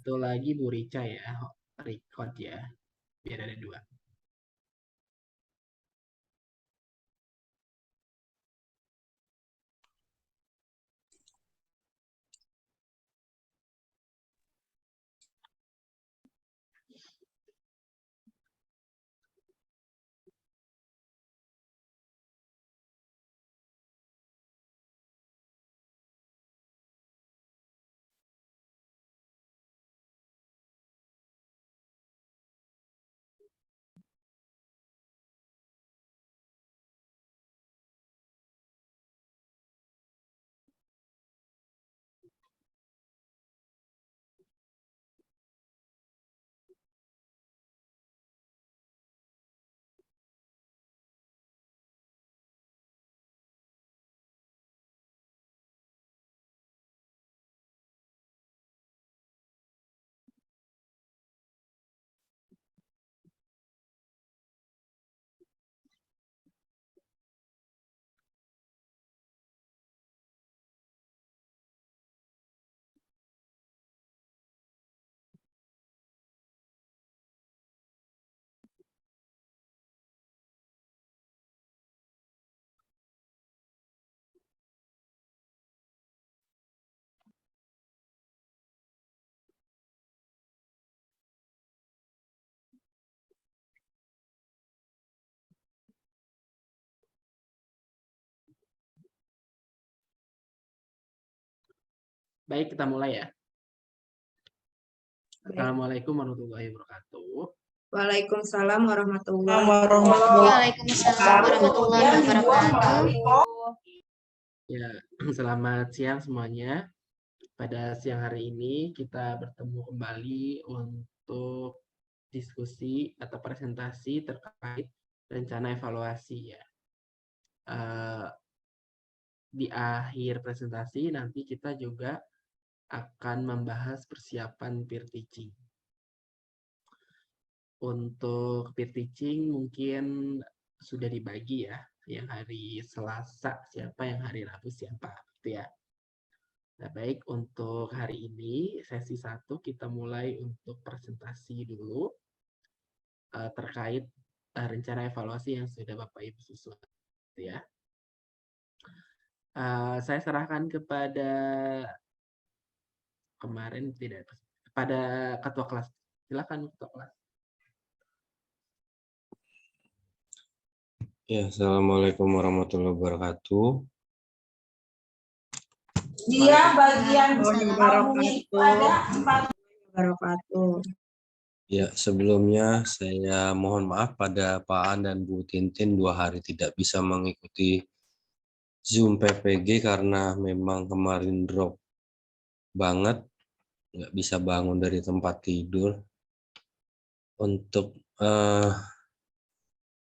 Satu lagi Bu Rica ya, record ya, biar ada 2. Baik, kita mulai ya. Assalamualaikum warahmatullahi wabarakatuh. Waalaikumsalam warahmatullahi Waalaikumsalam warahmatullahi wabarakatuh. Ya, selamat siang semuanya. Pada siang hari ini kita bertemu kembali untuk diskusi atau presentasi terkait rencana evaluasi ya. Di akhir presentasi nanti kita juga akan membahas persiapan peer teaching. Untuk peer teaching mungkin sudah dibagi ya, yang hari Selasa siapa, yang hari Rabu siapa, gitu ya. Nah, baik, untuk hari ini sesi 1 kita mulai untuk presentasi dulu terkait rencana evaluasi yang sudah Bapak Ibu susun, gitu ya. Saya serahkan kepada kepada ketua kelas. Silakan ketua kelas. Ya, assalamualaikum warahmatullahi wabarakatuh. Dia bagian Wabarakatuh. Ya, sebelumnya saya mohon maaf pada Pak An dan Bu Tintin 2 hari tidak bisa mengikuti Zoom PPG karena memang kemarin drop banget, nggak bisa bangun dari tempat tidur. Untuk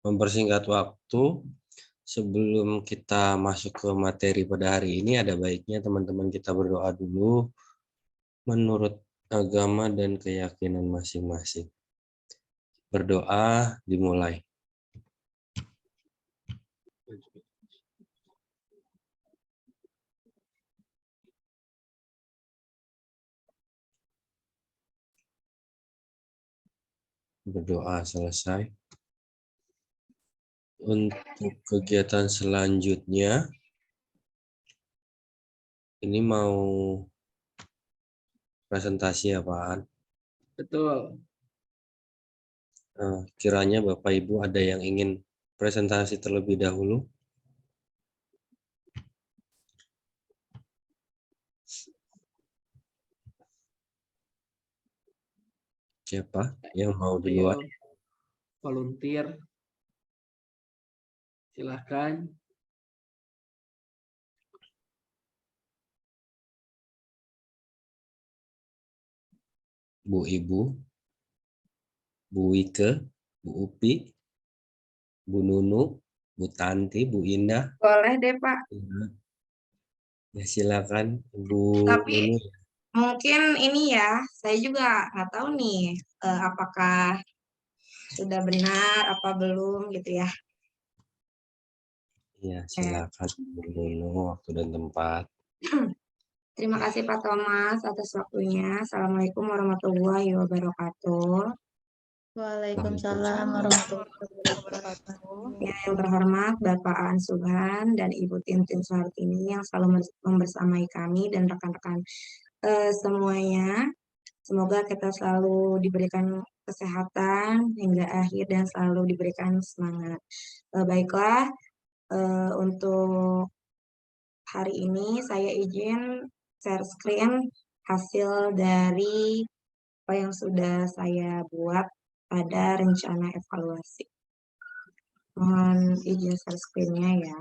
mempersingkat waktu, sebelum kita masuk ke materi pada hari ini, ada baiknya teman-teman kita berdoa dulu menurut agama dan keyakinan masing-masing. Berdoa dimulai. Berdoa selesai. Untuk kegiatan selanjutnya, ini mau presentasi apaan? Betul. Kiranya Bapak Ibu ada yang ingin presentasi terlebih dahulu? Siapa yang mau duluan? Volunteer. Silahkan. Bu Ibu, Bu Wike, Bu Upi, Bu Nunu, Bu Tanti, Bu Indah. Boleh deh Pak. Ya silakan Bu Tapi Nunu. mungkin ini ya, saya juga nggak tahu nih apakah sudah benar apa belum gitu ya. Ya silakan Bu Nunu, waktu dan tempat. Terima kasih Pak Thomas atas waktunya. Assalamualaikum warahmatullahi wabarakatuh. Waalaikumsalam warahmatullahi wabarakatuh. Ya, yang terhormat Bapak Aan Subhan dan Ibu Tintin Suhartini yang selalu membersamai kami dan rekan-rekan semuanya. Semoga kita selalu diberikan kesehatan hingga akhir dan selalu diberikan semangat. Baiklah, untuk hari ini saya izin share screen hasil dari apa yang sudah saya buat pada rencana evaluasi. Mohon izin share screen-nya ya.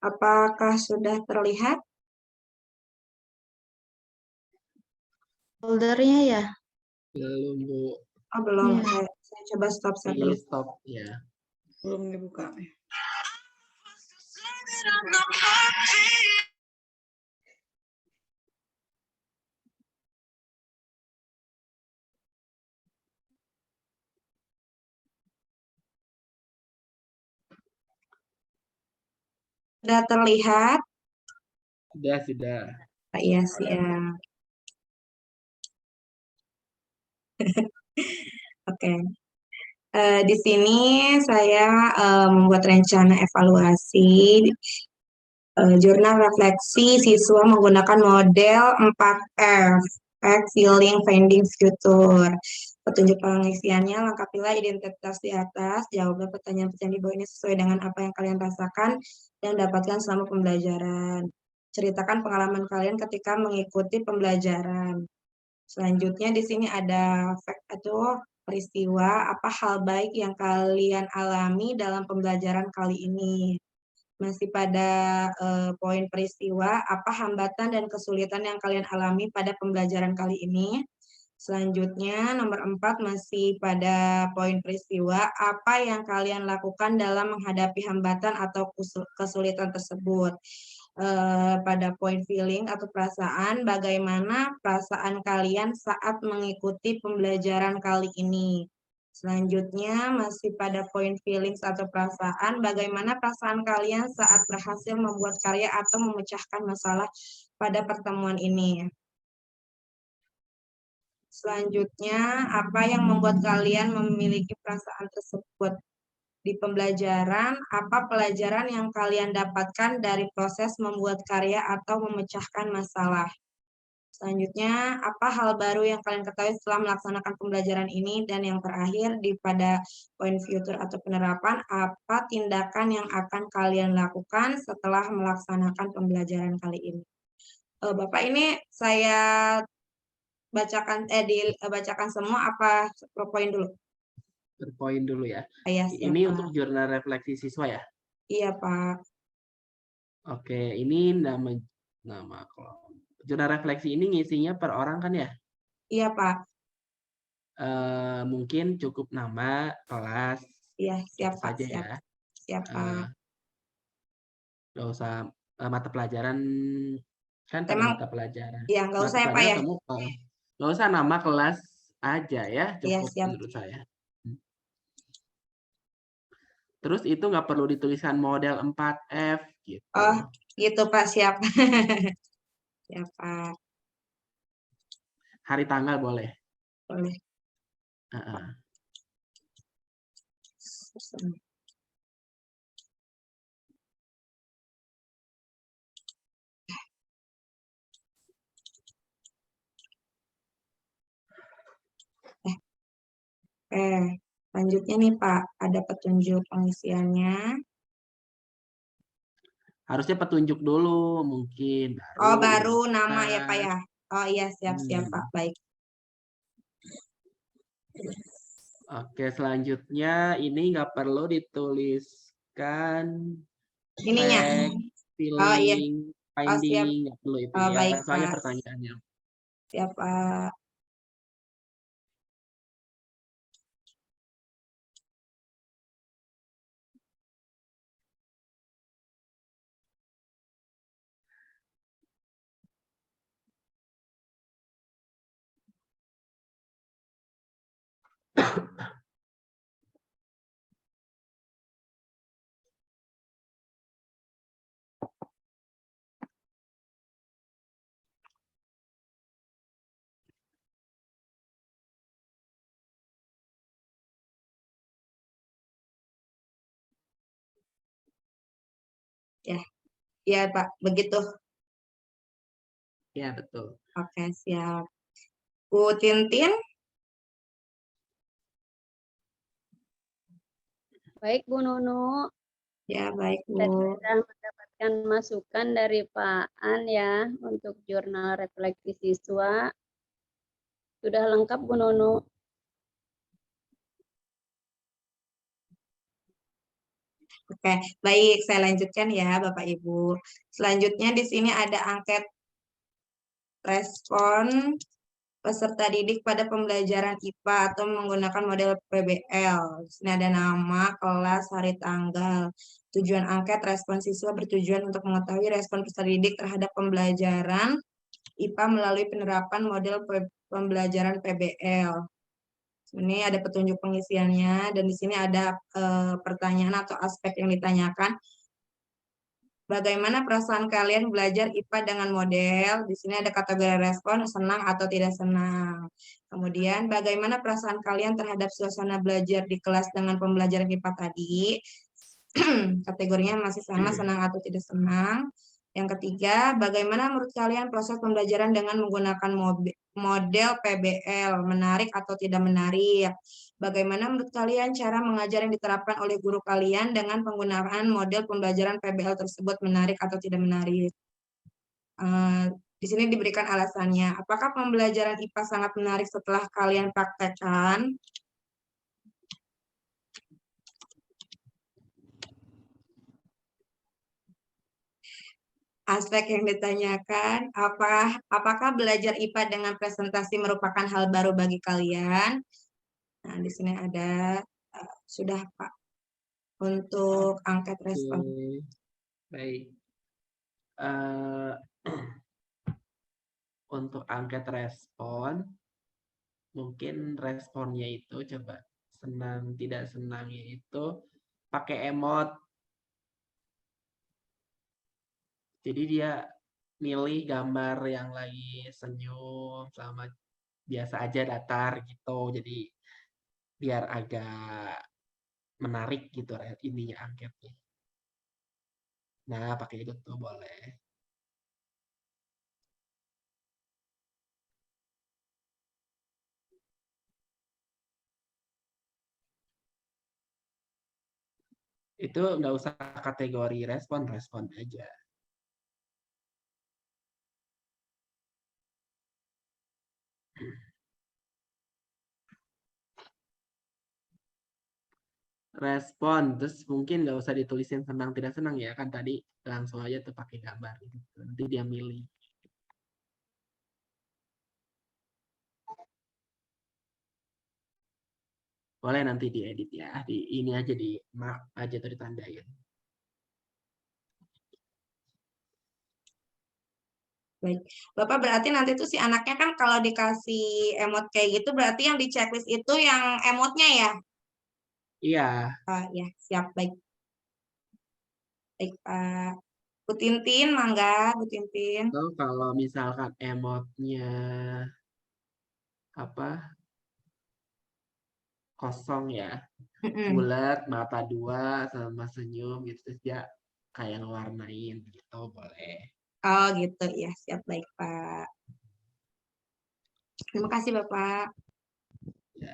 Apakah sudah terlihat? Foldernya ya? Belum, Bu. Oh, belum. Ya. Saya coba stop Di dulu. stop ya. Belum dibuka. Sudah terlihat? Sudah. Iya, siap. Oke. Di sini saya membuat rencana evaluasi jurnal refleksi siswa menggunakan model 4F, Fact, Feeling, Finding, Future. Petunjuk pengisiannya, lengkapilah identitas di atas, jawablah pertanyaan-pertanyaan di bawah ini sesuai dengan apa yang kalian rasakan dan dapatkan selama pembelajaran. Ceritakan pengalaman kalian ketika mengikuti pembelajaran. Selanjutnya di sini ada fact atau peristiwa, apa hal baik yang kalian alami dalam pembelajaran kali ini. Masih pada poin peristiwa, apa hambatan dan kesulitan yang kalian alami pada pembelajaran kali ini. Selanjutnya, nomor 4 masih pada poin peristiwa, apa yang kalian lakukan dalam menghadapi hambatan atau kesulitan tersebut. Pada poin feeling atau perasaan, bagaimana perasaan kalian saat mengikuti pembelajaran kali ini. Selanjutnya, masih pada poin feelings atau perasaan, bagaimana perasaan kalian saat berhasil membuat karya atau memecahkan masalah pada pertemuan ini. Selanjutnya, apa yang membuat kalian memiliki perasaan tersebut di pembelajaran? Apa pelajaran yang kalian dapatkan dari proses membuat karya atau memecahkan masalah? Selanjutnya, apa hal baru yang kalian ketahui setelah melaksanakan pembelajaran ini? Dan yang terakhir, pada poin future atau penerapan, apa tindakan yang akan kalian lakukan setelah melaksanakan pembelajaran kali ini? Bapak, ini saya dibacakan semua apa poin dulu? Berpoin dulu ya. Iya, Ini untuk jurnal refleksi siswa ya? Iya, Pak. Oke, ini nama jurnal refleksi ini ngisinya per orang kan ya? Iya, Pak. Mungkin cukup nama, kelas, iya, siap, Pak. saja ya. Siap, Pak. Nggak usah mata pelajaran, kan pada Emang, mata pelajaran. ya, nggak usah ya, Pak pelajaran ya? kamu nggak usah nama kelas aja ya, Iya, cukup siap. menurut saya. Terus itu nggak perlu dituliskan model 4F gitu. Oh, gitu Pak, siap. Siap, Pak. Hari tanggal boleh. Boleh. Lanjutnya nih Pak, ada petunjuk pengisiannya. Harusnya petunjuk dulu mungkin. Baru nama ya Pak ya. Oh iya, siap-siap Pak, baik. Oke, selanjutnya ini nggak perlu dituliskan Ininya. fact, Oh iya. feeling, Oh siap. finding, nggak perlu itu Oh ya, baik soalnya Pak. pertanyaannya. Siap Pak. Ya, ya Pak, begitu. Ya, betul. Oke, siap. Bu Tintin, Baik, Bu Nunu. ya baik Saya Bu. sudah mendapatkan masukan dari Pak An ya untuk jurnal refleksi siswa. Sudah lengkap, Bu Nunu. Oke, baik. Saya lanjutkan ya Bapak Ibu. Selanjutnya di sini ada angket respon peserta didik pada pembelajaran IPA atau menggunakan model PBL. Di sini ada nama, kelas, hari, tanggal. Tujuan angket respon siswa bertujuan untuk mengetahui respon peserta didik terhadap pembelajaran IPA melalui penerapan model pembelajaran PBL. Ini ada petunjuk pengisiannya dan di sini ada pertanyaan atau aspek yang ditanyakan. Bagaimana perasaan kalian belajar IPA dengan model? Di sini ada kategori respon, senang atau tidak senang. Kemudian, bagaimana perasaan kalian terhadap suasana belajar di kelas dengan pembelajaran IPA tadi? Kategorinya masih sama, senang atau tidak senang. Yang ketiga, bagaimana menurut kalian proses pembelajaran dengan menggunakan model PBL? Menarik atau tidak menarik? Bagaimana menurut kalian cara mengajar yang diterapkan oleh guru kalian dengan penggunaan model pembelajaran PBL tersebut, menarik atau tidak menarik? Di sini diberikan alasannya. Apakah pembelajaran IPA sangat menarik setelah kalian praktekkan? Aspek yang ditanyakan, apakah belajar IPA dengan presentasi merupakan hal baru bagi kalian? Nah, di sini ada sudah Pak untuk angket respon. Oke, baik. Eh, untuk angket respon, mungkin responnya itu coba senang tidak senangnya itu pakai emot. Jadi dia milih gambar yang lagi senyum sama biasa aja datar gitu. Jadi biar agak menarik gitu ininya angketnya. Nah, pakai itu tuh boleh. Itu nggak usah kategori respon aja. Respon, terus mungkin nggak usah ditulisin senang tidak senang ya, kan tadi langsung aja tuh pakai gambar gitu. Nanti dia milih. Boleh nanti diedit ya, di ini aja di mark aja tuh ditandain. Baik, Bapak berarti nanti tuh si anaknya kan kalau dikasih emot kayak gitu berarti yang di checklist itu yang emotnya ya? Iya. Ya, siap, baik. Baik, Pak. Bu Tintin, mangga, Bu Tintin. Atau kalau misalkan emotnya apa kosong ya, bulat, mata dua sama senyum gitu, terus dia kayak ngewarnain gitu boleh. Oh gitu, ya siap, baik Pak. Terima kasih Bapak. Ya.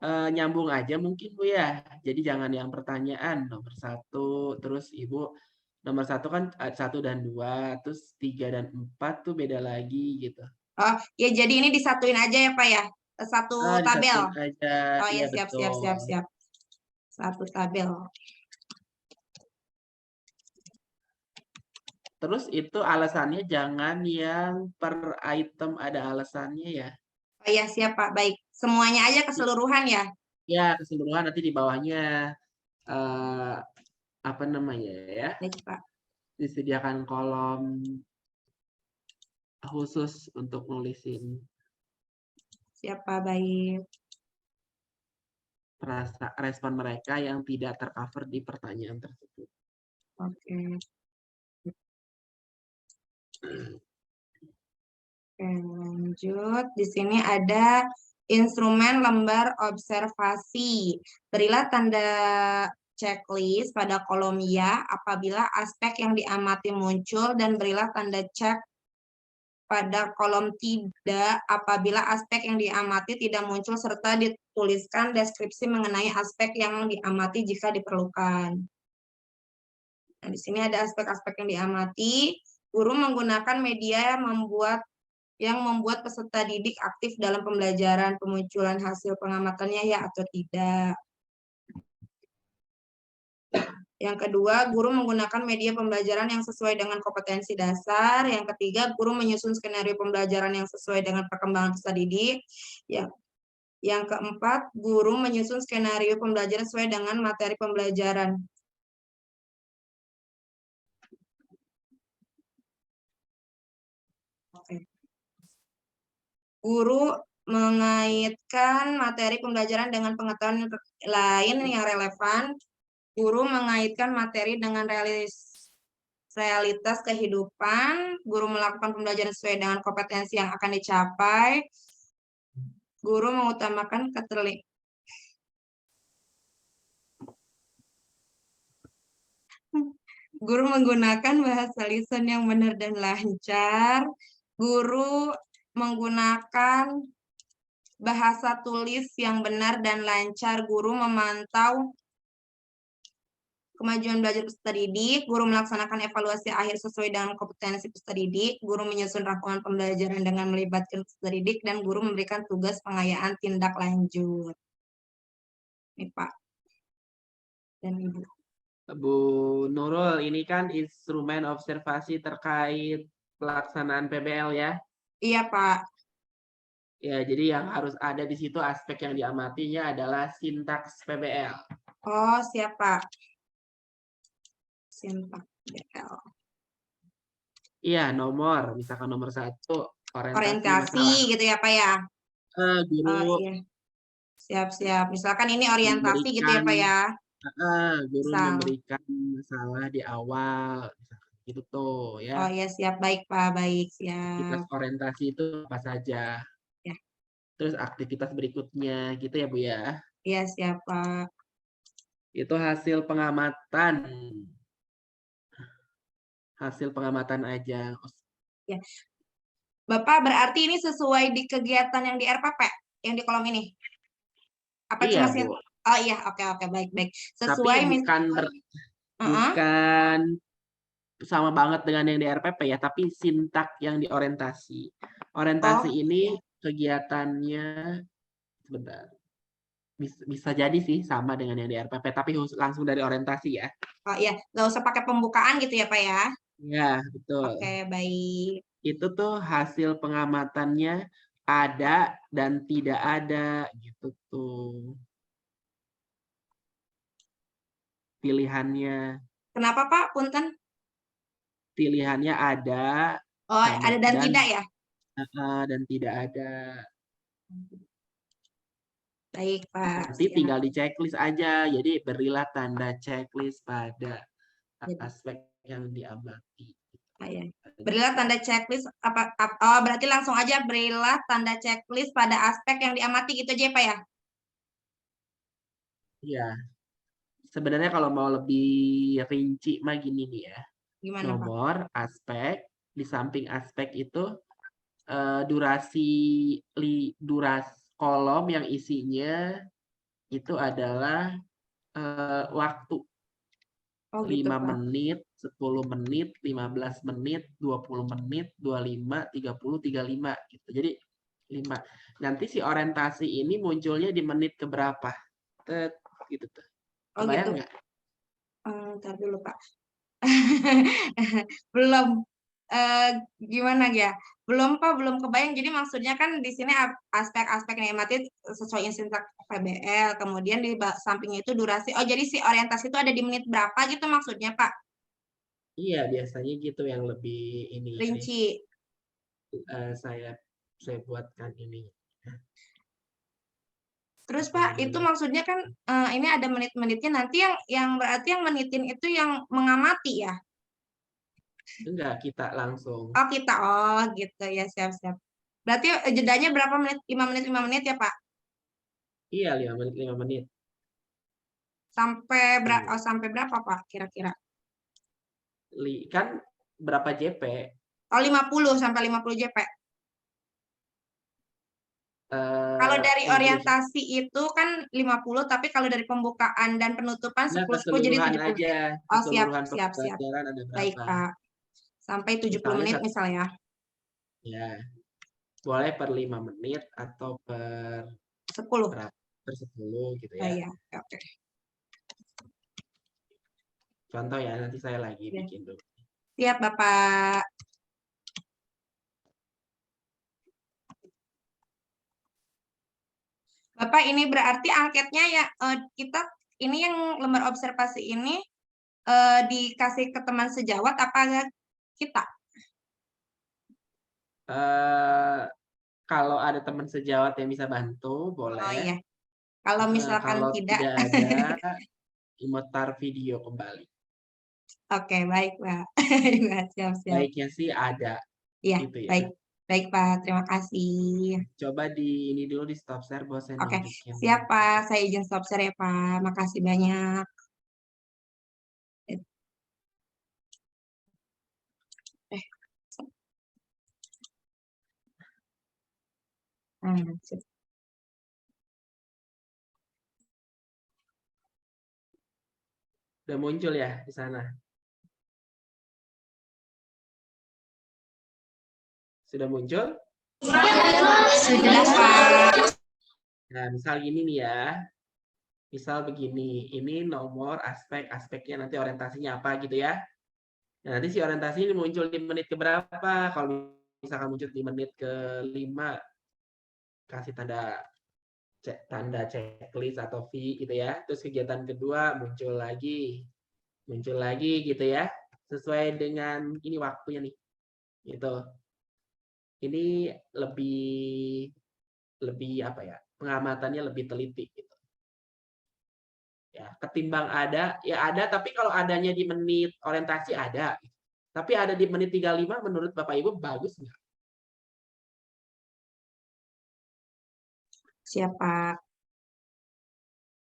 Nyambung aja mungkin Bu ya. Jadi jangan yang pertanyaan nomor 1, terus Ibu nomor 1 kan 1 dan 2, terus 3 dan 4 tuh beda lagi gitu. Oh, ya jadi ini disatuin aja ya Pak ya? Satu tabel. Disatuin aja. Oh Iya, ya, siap. betul. Satu tabel. Terus itu alasannya jangan yang per item ada alasannya ya. Oh ya, siap Pak. Baik. Semuanya aja keseluruhan ya? Ya, keseluruhan nanti di bawahnya apa namanya ya? Baik Pak. Disediakan kolom khusus untuk nulisin Siap Pak, baik. respon mereka yang tidak tercover di pertanyaan tersebut. Oke. Oke, lanjut. Di sini ada instrumen lembar observasi. Berilah tanda checklist pada kolom ya apabila aspek yang diamati muncul dan berilah tanda cek pada kolom tidak apabila aspek yang diamati tidak muncul serta dituliskan deskripsi mengenai aspek yang diamati jika diperlukan. Nah, di sini ada aspek-aspek yang diamati. Guru menggunakan media yang membuat peserta didik aktif dalam pembelajaran, pemunculan hasil pengamatannya ya atau tidak. Yang kedua, guru menggunakan media pembelajaran yang sesuai dengan kompetensi dasar. Yang ketiga, guru menyusun skenario pembelajaran yang sesuai dengan perkembangan peserta didik. Yang keempat, guru menyusun skenario pembelajaran sesuai dengan materi pembelajaran. Oke. Guru mengaitkan materi pembelajaran dengan pengetahuan lain yang relevan. Guru mengaitkan materi dengan realitas kehidupan. Guru melakukan pembelajaran sesuai dengan kompetensi yang akan dicapai. Guru mengutamakan Guru menggunakan bahasa lisan yang benar dan lancar. Guru menggunakan bahasa tulis yang benar dan lancar. Guru memantau kemajuan belajar peserta didik, guru melaksanakan evaluasi akhir sesuai dengan kompetensi peserta didik, guru menyusun rangkuman pembelajaran dengan melibatkan peserta didik, dan guru memberikan tugas pengayaan tindak lanjut. Ini Pak dan Ibu. Bu Nurul, ini kan instrumen observasi terkait pelaksanaan PBL ya? Iya Pak. Ya, jadi yang harus ada di situ aspek yang diamatinya adalah sintaks PBL. Oh, siap Pak. Sintaks PBL. Iya, misalkan nomor 1, orientasi gitu ya Pak ya? Guru Oh iya. Siap. Misalkan ini orientasi gitu ya Pak ya? Guru memberikan masalah di awal, gitu tuh ya. Oh ya, siap. Baik Pak, baik. Aktivitas Siap. orientasi itu apa saja? Ya. Terus aktivitas berikutnya gitu ya Bu ya? Iya, siap Pak. Itu hasil pengamatan. Hasil pengamatan aja. Ya. Bapak berarti ini sesuai di kegiatan yang di RPP, yang di kolom ini? Apa Iya, cuma Bu. Oh iya, oke, baik. Sesuai Tapi bukan sama banget dengan yang di RPP ya, tapi sintak yang di orientasi. Orientasi ini kegiatannya sebentar. Bisa jadi sih sama dengan yang di RPP, tapi langsung dari orientasi ya. Oh iya, nggak usah pakai pembukaan gitu ya Pak ya? Ya, betul. Oke, baik. Itu tuh hasil pengamatannya ada dan tidak ada gitu tuh. Pilihannya. Kenapa Pak, punten? Pilihannya ada. Oh, ada dan tidak ya? Dan tidak ada. Baik Pak. Nanti tinggal di checklist aja. Jadi berilah tanda checklist pada aspek yang diamati. Berilah tanda checklist berarti langsung aja berilah tanda checklist pada aspek yang diamati gitu aja Pak ya? Iya. Sebenarnya kalau mau lebih rinci mah gini nih ya. Gimana, nomor, Pak? Aspek, di samping aspek itu durasi kolom yang isinya itu adalah waktu. 5 menit 10 menit, 15 menit, 20 menit, 25, 30, 35 gitu. Jadi 5. Nanti si orientasi ini munculnya di menit keberapa? Gitu tuh. Oh gitu. Kebayang nggak? Ntar dulu Pak. Belum. Gimana ya? Belum Pak, belum kebayang. Jadi maksudnya kan di sini aspek-aspek nikmati sesuai insinyur PBL, kemudian di sampingnya itu durasi. Oh, jadi si orientasi itu ada di menit berapa gitu maksudnya Pak? Iya, biasanya gitu yang lebih ini. Rinci. Saya buatkan ini. Terus Pak, itu maksudnya kan ini ada menit-menitnya, nanti yang berarti yang menitin itu yang mengamati ya? Enggak, kita langsung. Oh kita, oh gitu ya, siap-siap. Berarti jedanya berapa menit? 5 menit ya Pak? Iya, 5 menit, 5 menit. Sampai berapa Pak kira-kira? Kan berapa JP? Oh 50 sampai 50 JP. Kalau dari orientasi itu kan 50, tapi kalau dari pembukaan dan penutupan 10 jadi 70. aja. Oh siap. Pelajaran ada berapa? Baik Pak. Sampai 70 menit misalnya. Ya. Boleh per 5 menit atau per 10. Per 10 gitu ya. Iya, oke. Contoh ya, nanti saya lagi bikin dulu. Siap Bapak. Bapak ini berarti angketnya ya kita ini yang lembar observasi ini dikasih ke teman sejawat apa kita? Kalau ada teman sejawat yang bisa bantu, boleh. Oh iya. Kalau misalkan kalau tidak ada, mutar video kembali. Oke, baik Pak. Siap-siap. Baiknya sih ada. Iya, gitu ya. baik. Baik Pak, terima kasih. Coba ini dulu di stop share, Bos. Oke, siap Pak. Saya izin stop share ya Pak. Makasih banyak. Udah muncul ya di sana? Sudah muncul? Sudah Pak. Nah, misal gini nih ya. Misal begini, ini nomor aspeknya nanti orientasinya apa gitu ya. Nah, nanti si orientasi ini muncul di menit keberapa? Kalau misalkan muncul di menit ke-5, kasih tanda checklist atau V gitu ya. Terus kegiatan kedua muncul lagi gitu ya. Sesuai dengan ini waktunya nih. Gitu. Ini lebih apa ya? Pengamatannya lebih teliti gitu. Ya, ketimbang ada tapi kalau adanya di menit orientasi ada. Tapi ada di menit 35 menurut Bapak Ibu bagus nggak? Siapa?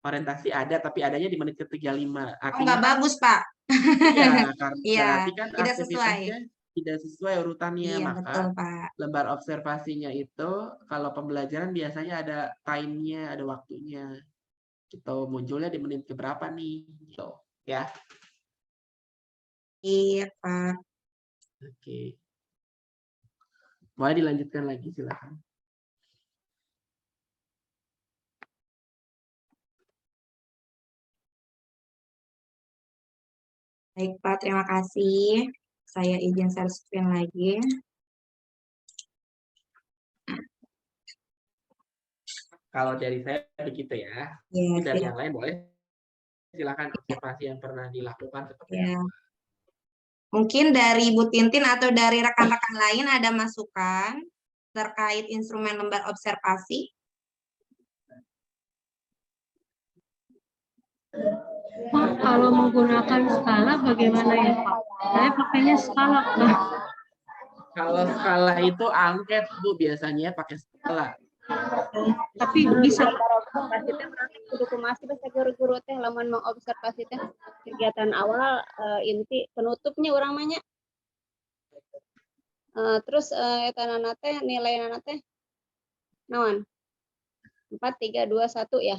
Orientasi ada tapi adanya di menit ke-35. Oh, nggak bagus, Pak. Iya, karena Iya, berarti kan tidak sesuai. aktivitasnya tidak sesuai urutannya. Iya, Maka betul, Pak. lembar observasinya itu kalau pembelajaran biasanya ada time-nya, ada waktunya. Gitu, munculnya di menit keberapa nih? Gitu, ya. Iya, Pak. Oke. Boleh dilanjutkan lagi, silakan. Baik, Pak. Terima kasih. Saya izin share screen lagi. Kalau dari saya begitu ya. Ya, dari siap. yang lain boleh. Silakan observasi yang pernah dilakukan seperti Ya. apa. Mungkin dari Bu Tintin atau dari rekan-rekan lain ada masukan terkait instrumen lembar observasi? Pak, kalau menggunakan skala bagaimana ya Pak? Saya pakainya skala Pak. Kalau skala itu angket Bu, biasanya pakai skala. Tapi bisa observasi teh berarti kudu kumaha bahasa guru-guru teh lamun mau observasi teh kegiatan awal inti penutupnya urang mah nya. Terus eta nana teh nilai teh naon? 4 3 2 1 ya.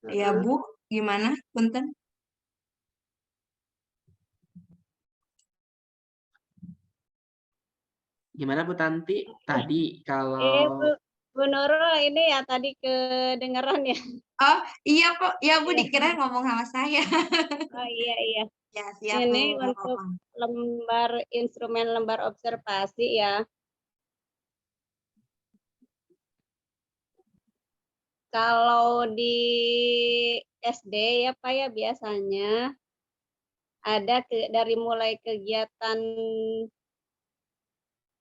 Ya Bu, Gimana, Punten? Gimana Bu Tanti? Tadi Bu, kalau Bu Nurul ini ya tadi kedengeran ya. Oh, iya kok. Ya, Bu, Iya. dikira ngomong sama saya. Oh iya iya. Ya, siap, Bu. Ini Nggak untuk apa-apa. instrumen lembar observasi ya. Kalau di SD ya Pak ya biasanya ada dari mulai kegiatan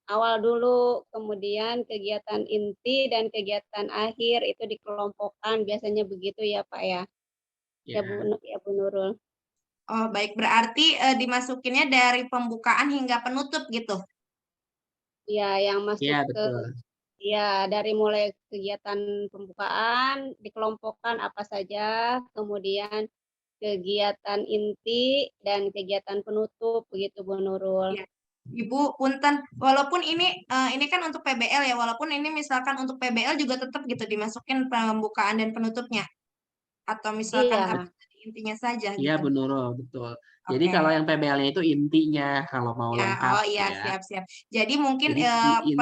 awal dulu, kemudian kegiatan inti dan kegiatan akhir itu dikelompokkan, biasanya begitu ya Pak ya. Ya Bu Nurul. Oh, baik. Berarti dimasukinnya dari pembukaan hingga penutup gitu. Ya, yang masuk ya ke betul. ya dari mulai kegiatan pembukaan dikelompokkan apa saja, kemudian kegiatan inti dan kegiatan penutup begitu Bu Nurul. Ya. Ibu, punten, walaupun ini kan untuk PBL ya, walaupun ini misalkan untuk PBL juga tetap gitu dimasukin pembukaan dan penutupnya, atau misalkan Iya, harus intinya saja Iya gitu. Bu Nurul, betul. Jadi Oke. kalau yang PBL-nya itu intinya kalau mau Ya, lengkap oh iya, ya. siap-siap. Jadi mungkin Jadi di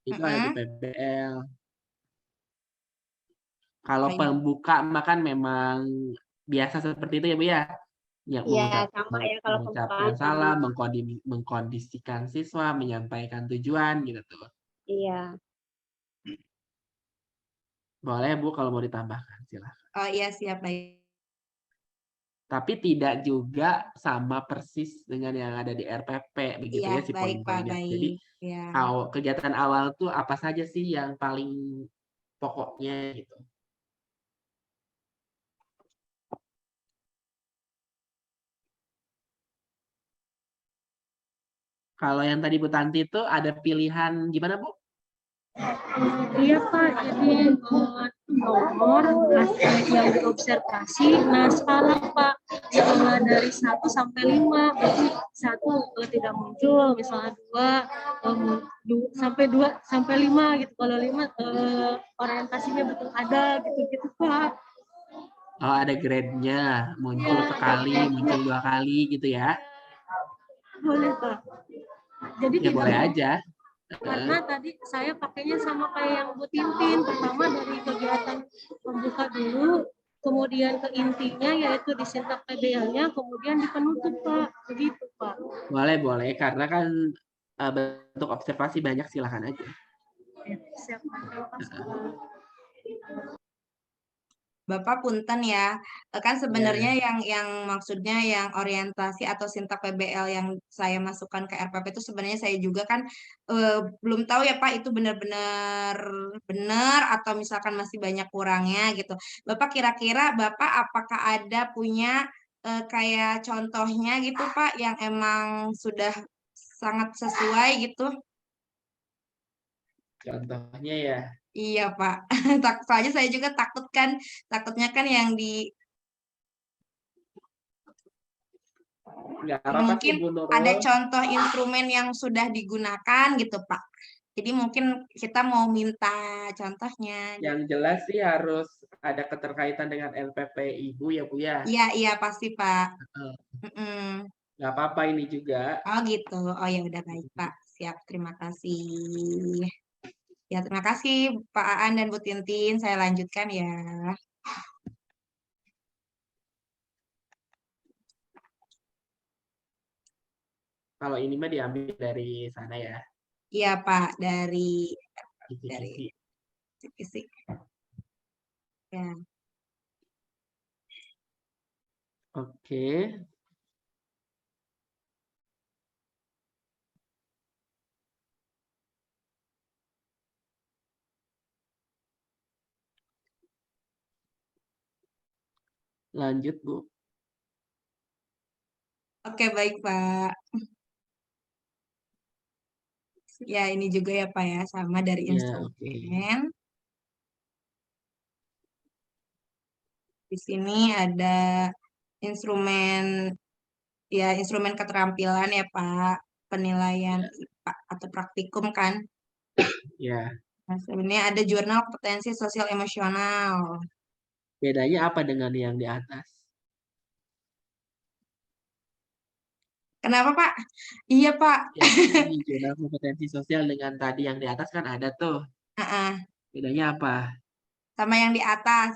itu ada mm-mm. di PBL. Kalau Baik. pembuka makan memang biasa seperti itu ya Bu ya. Yang iya sama ya kalau mengucapkan pembukaan sama. salam, mengkondisikan siswa, menyampaikan tujuan gitu tuh. Iya. Boleh Bu kalau mau ditambahkan silahkan. Oh iya, siap, baik. Tapi tidak juga sama persis dengan yang ada di RPP begitu Iya, ya si baik Pak, poin-poinnya. Jadi baik. Ya. kegiatan awal tuh apa saja sih yang paling pokoknya gitu. Kalau yang tadi Bu Tanti itu ada pilihan gimana Bu? Iya Pak, jadi nomor aspek yang diobservasi, nah skala Pak, skala dari 1 sampai 5, berarti 1 tidak muncul, misalnya 2 sampai 2 sampai 5 gitu, kalau 5 orientasinya betul ada gitu-gitu Pak. Oh ada grade-nya, muncul Ya, sekali, muncul 2 kali gitu ya. boleh Pak. Jadi Ya tidak boleh aja. karena tadi saya pakainya sama kayak yang Bu Tintin, pertama dari kegiatan pembuka dulu, kemudian ke intinya yaitu disintak PBL-nya, kemudian di penutup Pak, begitu Pak. Boleh, karena kan bentuk observasi banyak silahkan aja. Siap Pak, terima kasih Pak. Bapak punten ya, kan sebenarnya Ya, yang maksudnya yang orientasi atau sintak PBL yang saya masukkan ke RPP itu sebenarnya saya juga kan belum tahu ya Pak itu benar-benar benar atau misalkan masih banyak kurangnya gitu. Bapak kira-kira Bapak apakah ada punya kayak contohnya gitu Pak yang emang sudah sangat sesuai gitu? contohnya ya. Iya Pak, soalnya saya juga takutnya kan yang di Nggak apa-apa sih mungkin Bu ada Nurul. contoh instrumen yang sudah digunakan gitu Pak. Jadi mungkin kita mau minta contohnya. Yang jelas sih harus ada keterkaitan dengan LPP Ibu ya Bu ya. Iya, iya pasti Pak. Eh, Mm-mm. Nggak apa-apa ini juga. Oh gitu. Oh ya udah baik Pak. Siap, terima kasih. Ya terima kasih Pak Aan dan Bu Tintin. Saya lanjutkan ya. Kalau ini mah diambil dari sana ya, Iya Pak, dari kisi-kisi. fisik. Ya. Oke, lanjut Bu. Oke baik Pak. Ya ini juga ya Pak ya, sama dari Ya, oke. instrumen. Di sini ada instrumen instrumen keterampilan ya Pak, penilaian Ya, IPA atau praktikum kan. ya. Nah, sebenarnya ada jurnal kompetensi sosial emosional. Bedanya apa dengan yang di atas? Kenapa, Pak? Iya, Pak. Ya, ini jurnal kompetensi sosial dengan tadi yang di atas kan ada tuh. Heeh, Bedanya apa? sama yang di atas.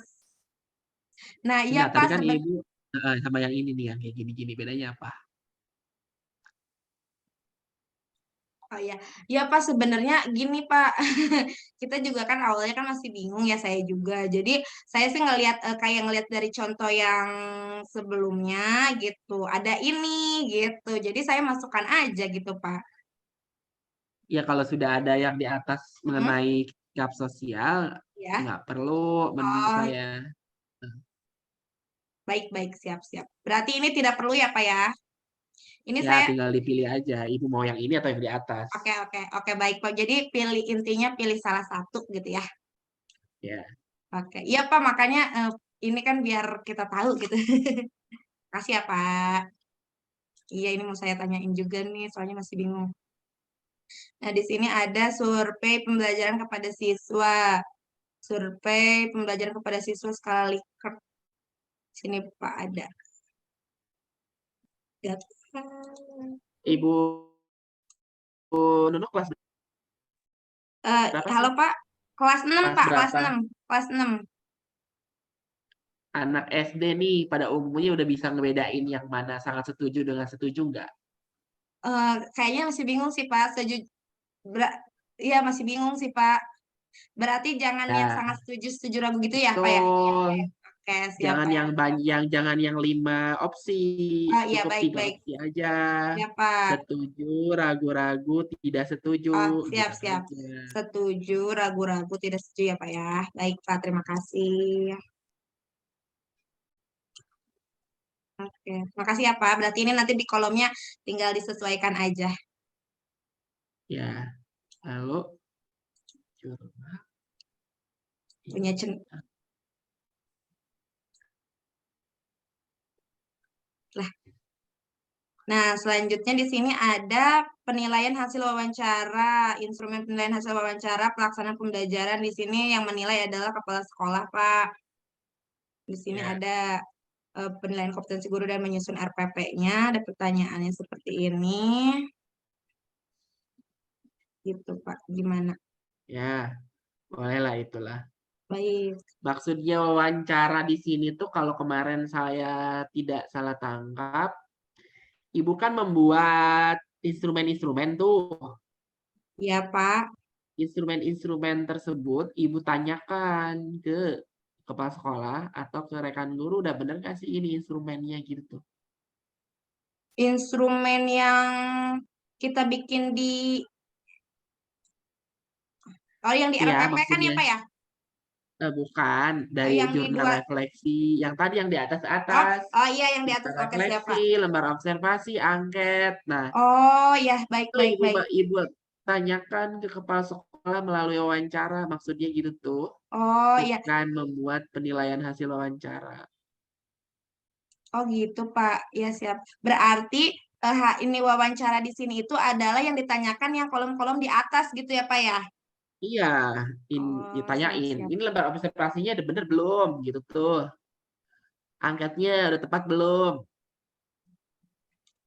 Nah, iya, Enggak, tadi Pak, kan Ibu sama yang ini nih, yang kayak gini-gini. Bedanya apa? Oh iya, ya Pak sebenarnya gini Pak, kita juga kan awalnya kan masih bingung ya saya juga. Jadi saya sih ngelihat kayak ngelihat dari contoh yang sebelumnya gitu, ada ini gitu. Jadi saya masukkan aja gitu Pak. Ya, kalau sudah ada yang di atas Hmm, mengenai sikap sosial, ya. nggak perlu menurut Oh, saya. baik-baik siap-siap. Berarti ini tidak perlu ya Pak ya? Ini Ya, saya tinggal dipilih aja. Ibu mau yang ini atau yang di atas. oke oke oke baik Pak. Jadi pilih intinya pilih salah satu gitu ya. Ya, Oke, iya Pak makanya ini kan biar kita tahu gitu. Kasih ya Pak. Iya, ini mau saya tanyain juga nih, soalnya masih bingung. Nah, di sini ada survei pembelajaran kepada siswa. Survei pembelajaran kepada siswa skala Likert. Sini Pak ada. Lihat. Ibu Nunuk kelas berapa Halo sih? Pak, kelas 6 Kelas Pak, kelas berapa? 6. Kelas 6. Anak SD nih pada umumnya udah bisa ngebedain yang mana sangat setuju dengan setuju nggak? Kayaknya masih bingung sih Pak. Iya, masih bingung sih Pak. Berarti jangan yang Ya, sangat setuju ragu gitu ya Pak ya? betul. Oke, siap Jangan Pak. yang jangan yang 5 opsi, Oh iya, cukup 3 baik-baik. opsi aja. Ya Pak. Setuju, ragu-ragu, tidak setuju, Oh, gitu siap-siap. aja. Setuju, ragu-ragu, tidak setuju ya Pak ya. Baik Pak, terima kasih. Oke, makasih ya Pak. Berarti ini nanti di kolomnya tinggal disesuaikan aja. Ya, lalu jurnal Punya lah. Nah, selanjutnya di sini ada penilaian hasil wawancara, instrumen penilaian hasil wawancara, pelaksanaan pembelajaran. Di sini yang menilai adalah kepala sekolah, Pak. Di sini ya. ada penilaian kompetensi guru dan menyusun RPP-nya. Ada pertanyaannya seperti ini. Gitu, Pak. Gimana? Ya, bolehlah itulah. Baik. Maksudnya wawancara di sini tuh kalau kemarin saya tidak salah tangkap, Ibu kan membuat instrumen-instrumen tuh. Ya, Pak. Instrumen-instrumen tersebut Ibu tanyakan ke kepala sekolah atau ke rekan guru, udah bener nggak sih ini instrumennya gitu. Instrumen yang kita bikin di yang di Iya, RPP kan ya maksudnya Pak ya? bukan dari Yang di jurnal dua refleksi yang tadi yang di oh atas-atas. oh iya yang di atas Jurnal oke siap Pak. refleksi, lembar observasi, angket. Nah, Oh ya baik itu baik baik. ibu tanyakan ke kepala sekolah melalui wawancara, maksudnya gitu tuh. Oh iya. Bukan membuat penilaian hasil wawancara. Oh gitu Pak. Ya siap. Berarti ini wawancara di sini itu adalah yang ditanyakan yang kolom-kolom di atas gitu ya Pak ya? Iya, Oh siap ditanyain, siap. ini lembar observasinya udah bener belum? Gitu tuh. Angkatnya udah tepat belum?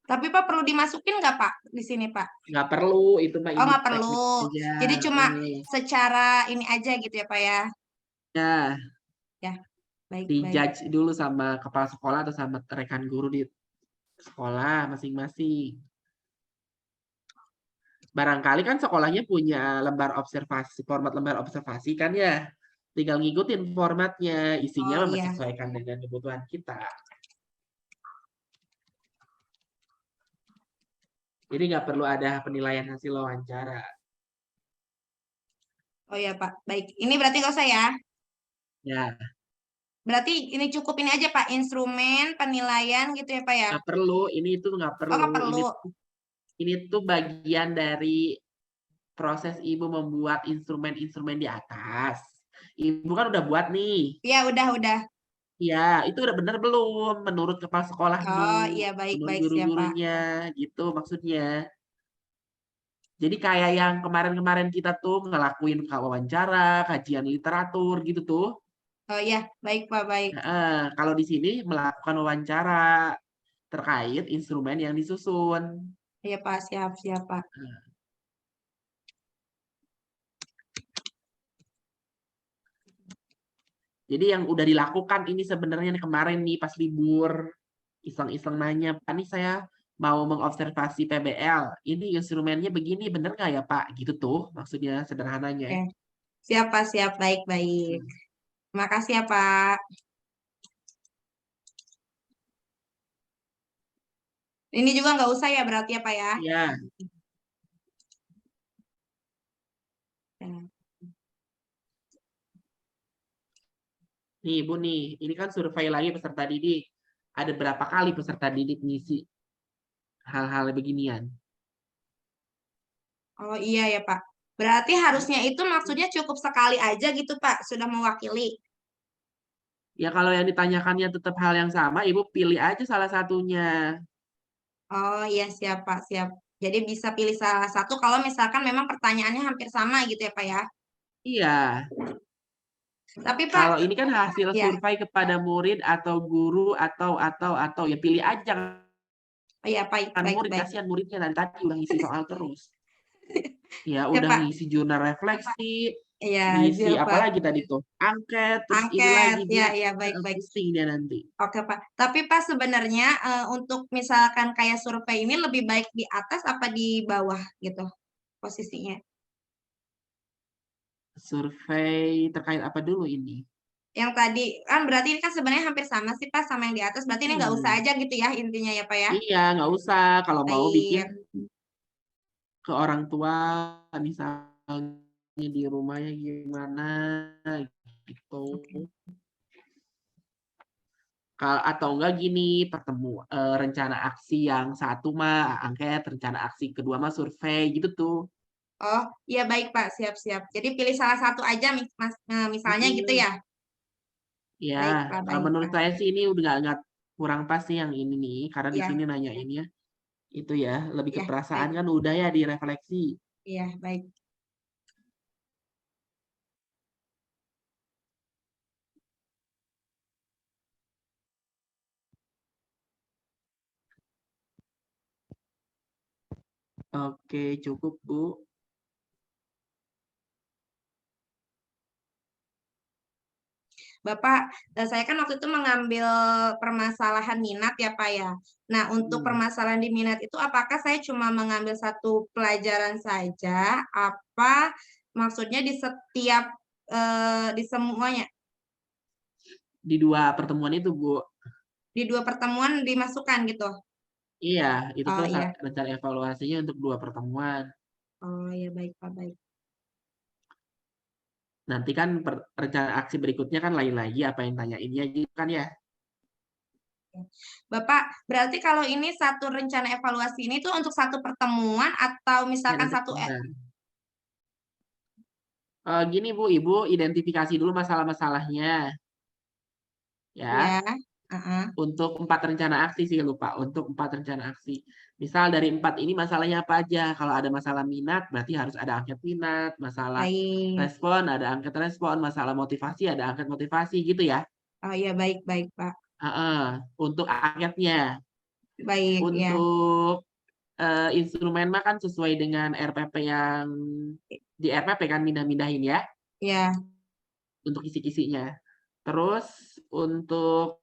Tapi Pak perlu dimasukin nggak Pak di sini Pak? Nggak perlu, itu mah Oh ini nggak perlu. teknik aja. Jadi cuma secara ini aja gitu ya Pak ya? Ya, Ya baik baik. dijudge dulu sama kepala sekolah atau sama rekan guru di sekolah masing-masing. Barangkali kan sekolahnya punya lembar observasi, format lembar observasi kan ya. Tinggal ngikutin formatnya, isinya Oh iya. menyesuaikan dengan kebutuhan kita. Jadi nggak perlu ada penilaian hasil wawancara. Oh ya Pak. Baik. Ini berarti nggak usah ya? Ya, Berarti ini cukup ini aja Pak, instrumen penilaian gitu ya Pak ya? nggak perlu, ini itu nggak Oh perlu. nggak perlu. Ini tuh bagian dari proses Ibu membuat instrumen-instrumen di atas. Ibu kan udah buat nih. Iya udah. Ya, itu udah bener belum menurut kepala sekolahmu, Oh iya baik menurut baik siap Pak. guru-gurunya, gitu maksudnya. Jadi kayak yang kemarin-kemarin kita tuh ngelakuin wawancara, kajian literatur gitu tuh. Oh iya baik Pak baik. Kalau di sini melakukan wawancara. terkait instrumen yang disusun. Iya Pak, siap Pak. Jadi yang udah dilakukan ini sebenarnya kemarin nih pas libur, iseng-iseng nanya, Pak nih saya mau mengobservasi PBL, ini instrumennya begini, bener nggak ya Pak? Gitu tuh maksudnya sederhananya. Oke. Siap Pak, siap. Baik. Terima kasih ya Pak. Ini juga nggak usah ya berarti ya Pak ya? Iya. Nih Ibu nih, ini kan survei lagi peserta didik. Ada berapa kali peserta didik ngisi hal-hal beginian? Oh iya ya Pak. Berarti harusnya itu maksudnya cukup sekali aja gitu Pak, sudah mewakili. Ya kalau yang ditanyakannya tetap hal yang sama, Ibu pilih aja salah satunya. Oh iya siap Pak, siap. Jadi bisa pilih salah satu kalau misalkan memang pertanyaannya hampir sama gitu ya Pak ya. Iya. Tapi Pak, Kalau ini kan hasil ya. survei kepada murid atau guru atau ya pilih aja. Oh iya baik. Murid, kasihan muridnya dari tadi udah ngisi soal terus. Ya Ya, udah Pak. ngisi jurnal refleksi, Iya, ngisi siap, apa Pak. lagi tadi tuh? Angket, terus ini Angket, lagi dia ya baik. pusing dia nanti. Oke Pak. Tapi Pak sebenarnya untuk misalkan kayak survei ini lebih baik di atas apa di bawah gitu posisinya? Survei terkait apa dulu ini? Yang tadi kan berarti ini kan sebenarnya hampir sama sih Pak sama yang di atas. Berarti ini nggak usah aja gitu ya intinya ya Pak ya? Iya, nggak usah. Kalau mau bikin Baik. ke orang tua, misalnya di rumahnya gimana gitu. Atau enggak gini, rencana aksi yang satu mah angket, rencana aksi kedua mah survei gitu tuh. Oh iya baik Pak, siap. Jadi pilih salah satu aja misalnya gitu ya? Ya, Baik Pak, kalau baik menurut Pak. saya sih ini udah nggak kurang pas sih yang ini nih, karena di Iya. sini nanyainnya itu ya lebih ke Iya, perasaan baik. kan udah ya direfleksi. Iya baik. Oke, cukup Bu. Bapak, saya kan waktu itu mengambil permasalahan minat ya Pak ya. Nah, untuk permasalahan di minat itu apakah saya cuma mengambil satu pelajaran saja? Apa maksudnya di setiap, di semuanya? Di 2 pertemuan itu Bu. Di 2 pertemuan dimasukkan gitu? Iya, itu Oh tuh iya. rencana evaluasinya untuk 2 pertemuan. Oh iya, baik Pak, baik. Nanti kan rencana aksi berikutnya kan lain lagi apa yang tanyainnya gitu kan ya. Bapak, berarti kalau ini satu rencana evaluasi ini tuh untuk satu pertemuan atau Ya, misalkan nanti satu sebentar. Gini Bu, Ibu identifikasi dulu masalah-masalahnya. Ya. ya, heeh. Untuk 4 rencana aksi sih lupa, untuk 4 rencana aksi. Misal dari 4 ini masalahnya apa aja? Kalau ada masalah minat berarti harus ada angket minat, masalah Baik. respon ada angket respon, masalah motivasi ada angket motivasi gitu ya. Oh iya, baik Pak. Untuk angketnya. Baik, ya. Untuk instrumen mah kan sesuai dengan RPP yang di RPP kan mindah-mindahin ya. Ya. Untuk kisi-kisinya. Terus untuk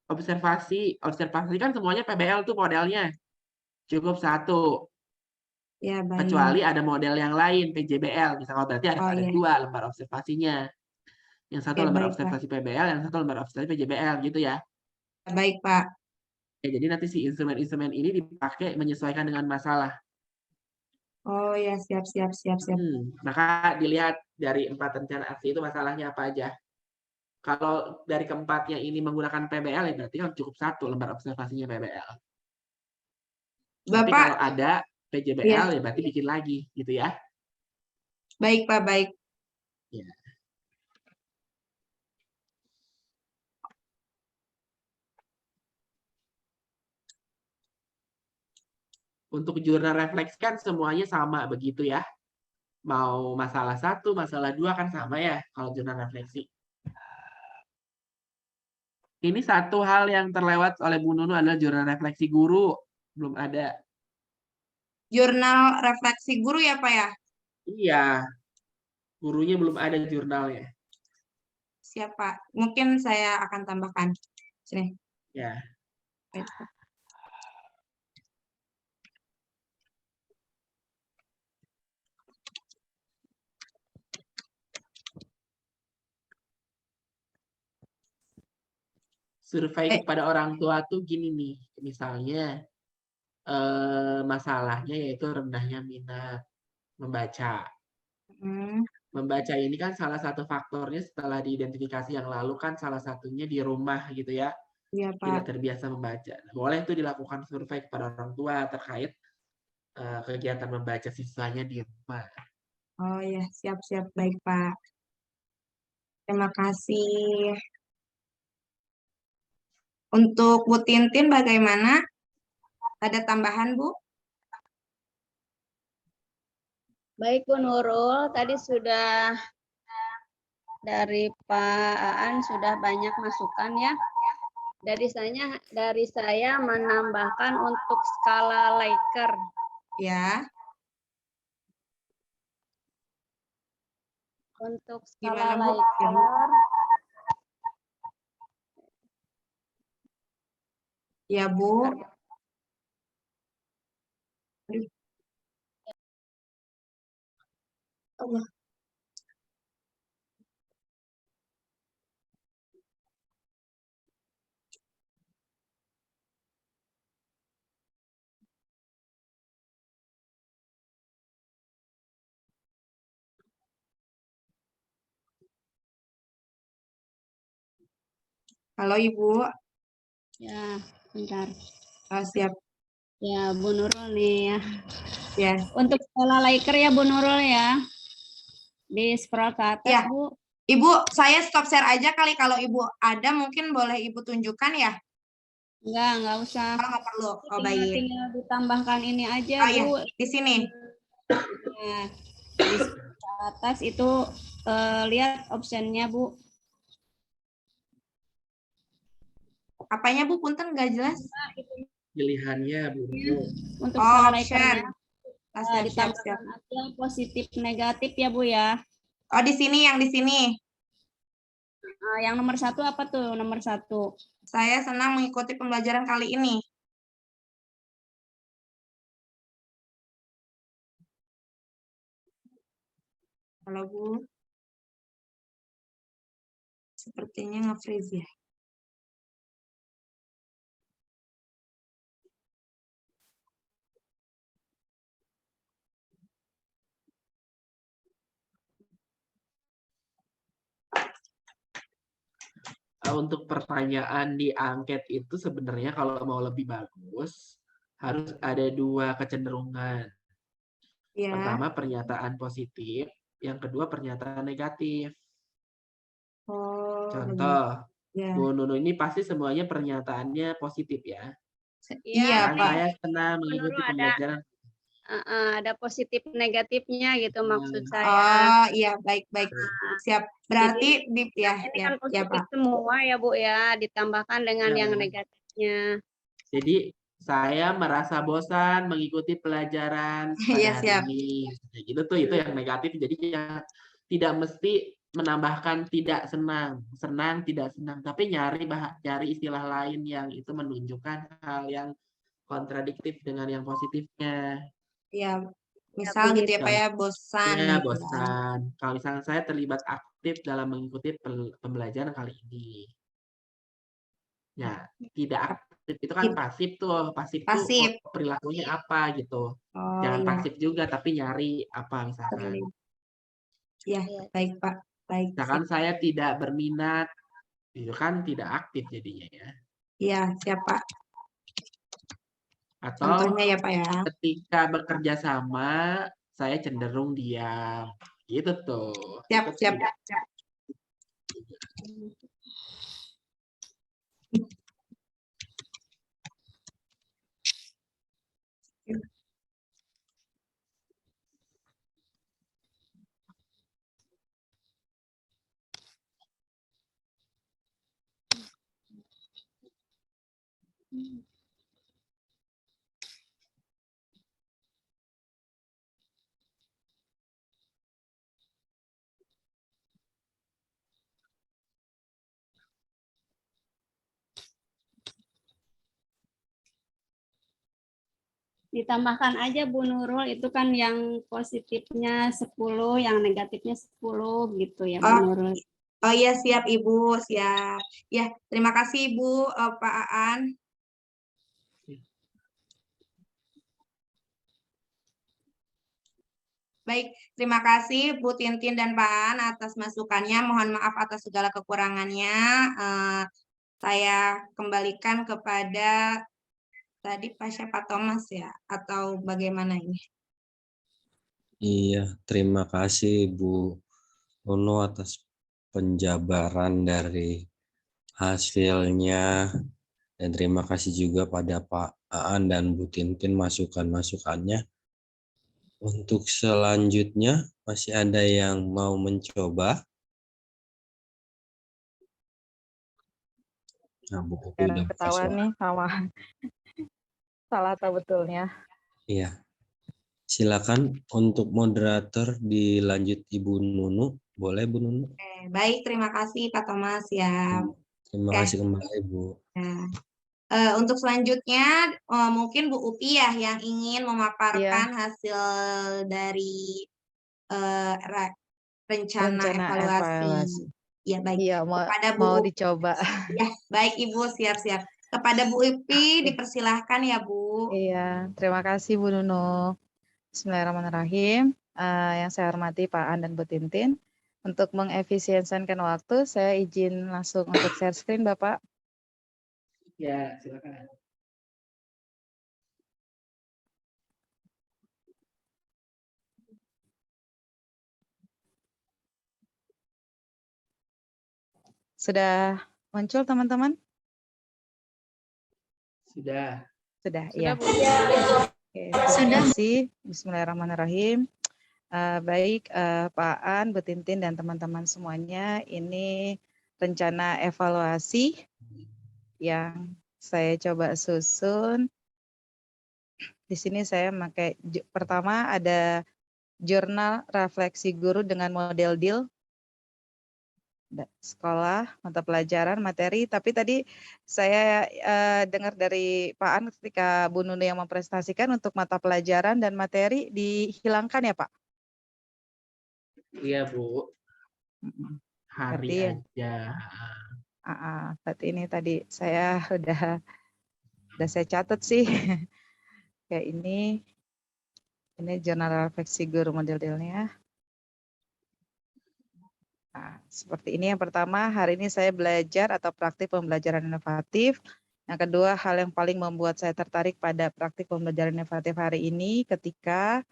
observasi kan semuanya PBL tuh modelnya. Cukup 1. Ya, baik. Kecuali ada model yang lain, PJBL. Misalnya berarti ada iya. 2 lembar observasinya. Yang satu Oke, lembar baik, Pak. observasi PBL, yang satu lembar observasi PJBL gitu ya. Baik, Pak. Jadi nanti si instrumen-instrumen ini dipakai menyesuaikan dengan masalah. Oh ya, siap. Maka dilihat dari 4 rencana aksi itu masalahnya apa aja. Kalau dari keempatnya ini menggunakan PBL ya berarti kan cukup 1 lembar observasinya PBL. Tapi Bapak, kalau ada PJBL ya berarti bikin lagi gitu ya. baik Pak, baik. Ya. Untuk jurnal refleksi kan semuanya sama begitu ya. Mau masalah 1, masalah 2 kan sama ya kalau jurnal refleksi. Ini satu hal yang terlewat oleh Bu Nunu adalah jurnal refleksi guru. Belum ada. Jurnal refleksi guru ya, Pak ya? Iya. Gurunya belum ada jurnalnya. Siapa? Mungkin saya akan tambahkan. Sini. Ya. Survei kepada orang tua tuh gini nih, misalnya masalahnya yaitu rendahnya minat membaca. Membaca ini kan salah satu faktornya setelah diidentifikasi yang lalu kan salah satunya di rumah gitu ya. Iya, Tidak Pak. terbiasa membaca. Boleh tuh dilakukan survei kepada orang tua terkait kegiatan membaca siswanya di rumah. Oh ya, siap-siap. Baik, Pak. Terima kasih. Untuk Bu Tintin bagaimana? Ada tambahan, Bu? Baik Bu Nurul, tadi sudah dari Pak Aan sudah banyak masukan ya. Dari saya menambahkan untuk skala Likert. Ya. Untuk Gimana, skala Bu? Likert, Ya, Bu. Allah. Halo, Ibu. ya bentar. Oh, siap. Ya Bu Nurul nih ya. Ya. Untuk skala Likert ya Bu Nurul ya. Di scroll ke atas Ya. Bu. Ibu, saya stop share aja kali. Kalau Ibu ada mungkin boleh Ibu tunjukkan ya? Enggak usah. Oh, nggak perlu. Oh, baik. Tinggal ditambahkan ini aja Oh, Bu. iya. Di sini. Nah, di atas itu lihat optionnya Bu. Apanya Bu? Punten nggak jelas. Pilihannya Bu Nunu. Untuk Oh, skala option. Likert-nya. Ah, Nah, siap. ditambahkan aja positif negatif ya Bu ya. Oh, di sini, yang di sini. Yang nomor 1 apa tuh nomor 1? Saya senang mengikuti pembelajaran kali ini. Halo, Bu. Sepertinya nge-freeze ya. Untuk pertanyaan di angket itu sebenarnya kalau mau lebih bagus harus ada 2 kecenderungan. Ya. Pertama pernyataan positif, yang kedua pernyataan negatif. Oh, Contoh, ya. Bu Nunu ini pasti semuanya pernyataannya positif ya. Iya, Kan Pak. saya senang mengikuti pembelajaran. Ada positif negatifnya gitu maksud saya. Oh, iya, baik. Siap. Berarti Jadi, ya, ini ya, kan ya, positif Pak. semua ya Bu ya, ditambahkan dengan yang Nah. negatifnya. Jadi saya merasa bosan mengikuti pelajaran pada Iya, hari siap. ini. Kayak gitu tuh itu yang negatif. Jadi tidak mesti menambahkan tidak senang, senang tidak senang, tapi nyari istilah lain yang itu menunjukkan hal yang kontradiktif dengan yang positifnya. Ya, misal gitu ya, Pak ya, bosan. Ya, gitu. bosan. Kalau misalnya saya terlibat aktif dalam mengikuti pembelajaran kali ini. Ya, tidak aktif itu kan pasif tuh. Pasif tuh Pasif. perilakunya apa gitu. Oh, Jangan iya. pasif juga tapi nyari apa misalkan. Ya, baik, Pak. Baik. Misalkan saya tidak berminat, itu kan tidak aktif jadinya ya. Iya, siap, Pak. Atau Contohnya ya, Pak ya. ketika bekerja sama, saya cenderung diam. Gitu tuh. Siap. Ditambahkan aja Bu Nurul, itu kan yang positifnya 10, yang negatifnya 10 gitu ya Bu Oh, Nurul. oh iya siap Ibu, siap. Ya, terima kasih Ibu, Pak Aan. Baik, terima kasih Bu Tintin dan Pak Aan atas masukannya. Mohon maaf atas segala kekurangannya. Saya kembalikan kepada tadi Pak Thomas ya, atau bagaimana ini? Iya, terima kasih Bu Ono atas penjabaran dari hasilnya. Dan terima kasih juga pada Pak Aan dan Bu Tintin masukan-masukannya. Untuk selanjutnya, masih ada yang mau mencoba? Nah, Bu Upi udah buka Ketahuan suara. nih sama salah atau betulnya. Iya. Silakan untuk moderator dilanjut Ibu Nunu. Boleh Bu Nunu? Oke, baik, terima kasih Pak Thomas ya. Terima Oke. kasih kembali Bu. Nah, untuk selanjutnya mungkin Bu Upi ya yang ingin memaparkan hasil dari rencana evaluasi. Ya baik. Iya, Kepada Bu mau Upi. dicoba. Ya, baik Ibu, siap-siap. Kepada Bu Upi dipersilahkan ya Bu. Iya, terima kasih Bu Nuno. Bismillahirrahmanirrahim. Yang saya hormati Pak Aan dan Bu Tintin. Untuk mengefisiensikan waktu, saya izin langsung untuk share screen Bapak. Ya, silakan. Sudah muncul teman-teman? Sudah. Sudah, Sudah iya. Bu. Oke, terima kasih. Bismillahirrahmanirrahim. Baik, Pak Aan, Bu Tintin, dan teman-teman semuanya, ini rencana evaluasi yang saya coba susun. Di sini saya pakai, pertama ada jurnal refleksi guru dengan model deal, sekolah, mata pelajaran, materi. Tapi tadi saya dengar dari Pak Aan ketika Bu Nunu yang mempresentasikan untuk mata pelajaran dan materi dihilangkan ya Pak? Iya Bu. Hari Berarti, aja. berarti ini tadi saya udah saya catat sih. Kayak ini jurnal refleksi guru model dealnya. Nah, seperti ini yang pertama, hari ini saya belajar atau praktik pembelajaran inovatif. Yang kedua, hal yang paling membuat saya tertarik pada praktik pembelajaran inovatif hari ini ketika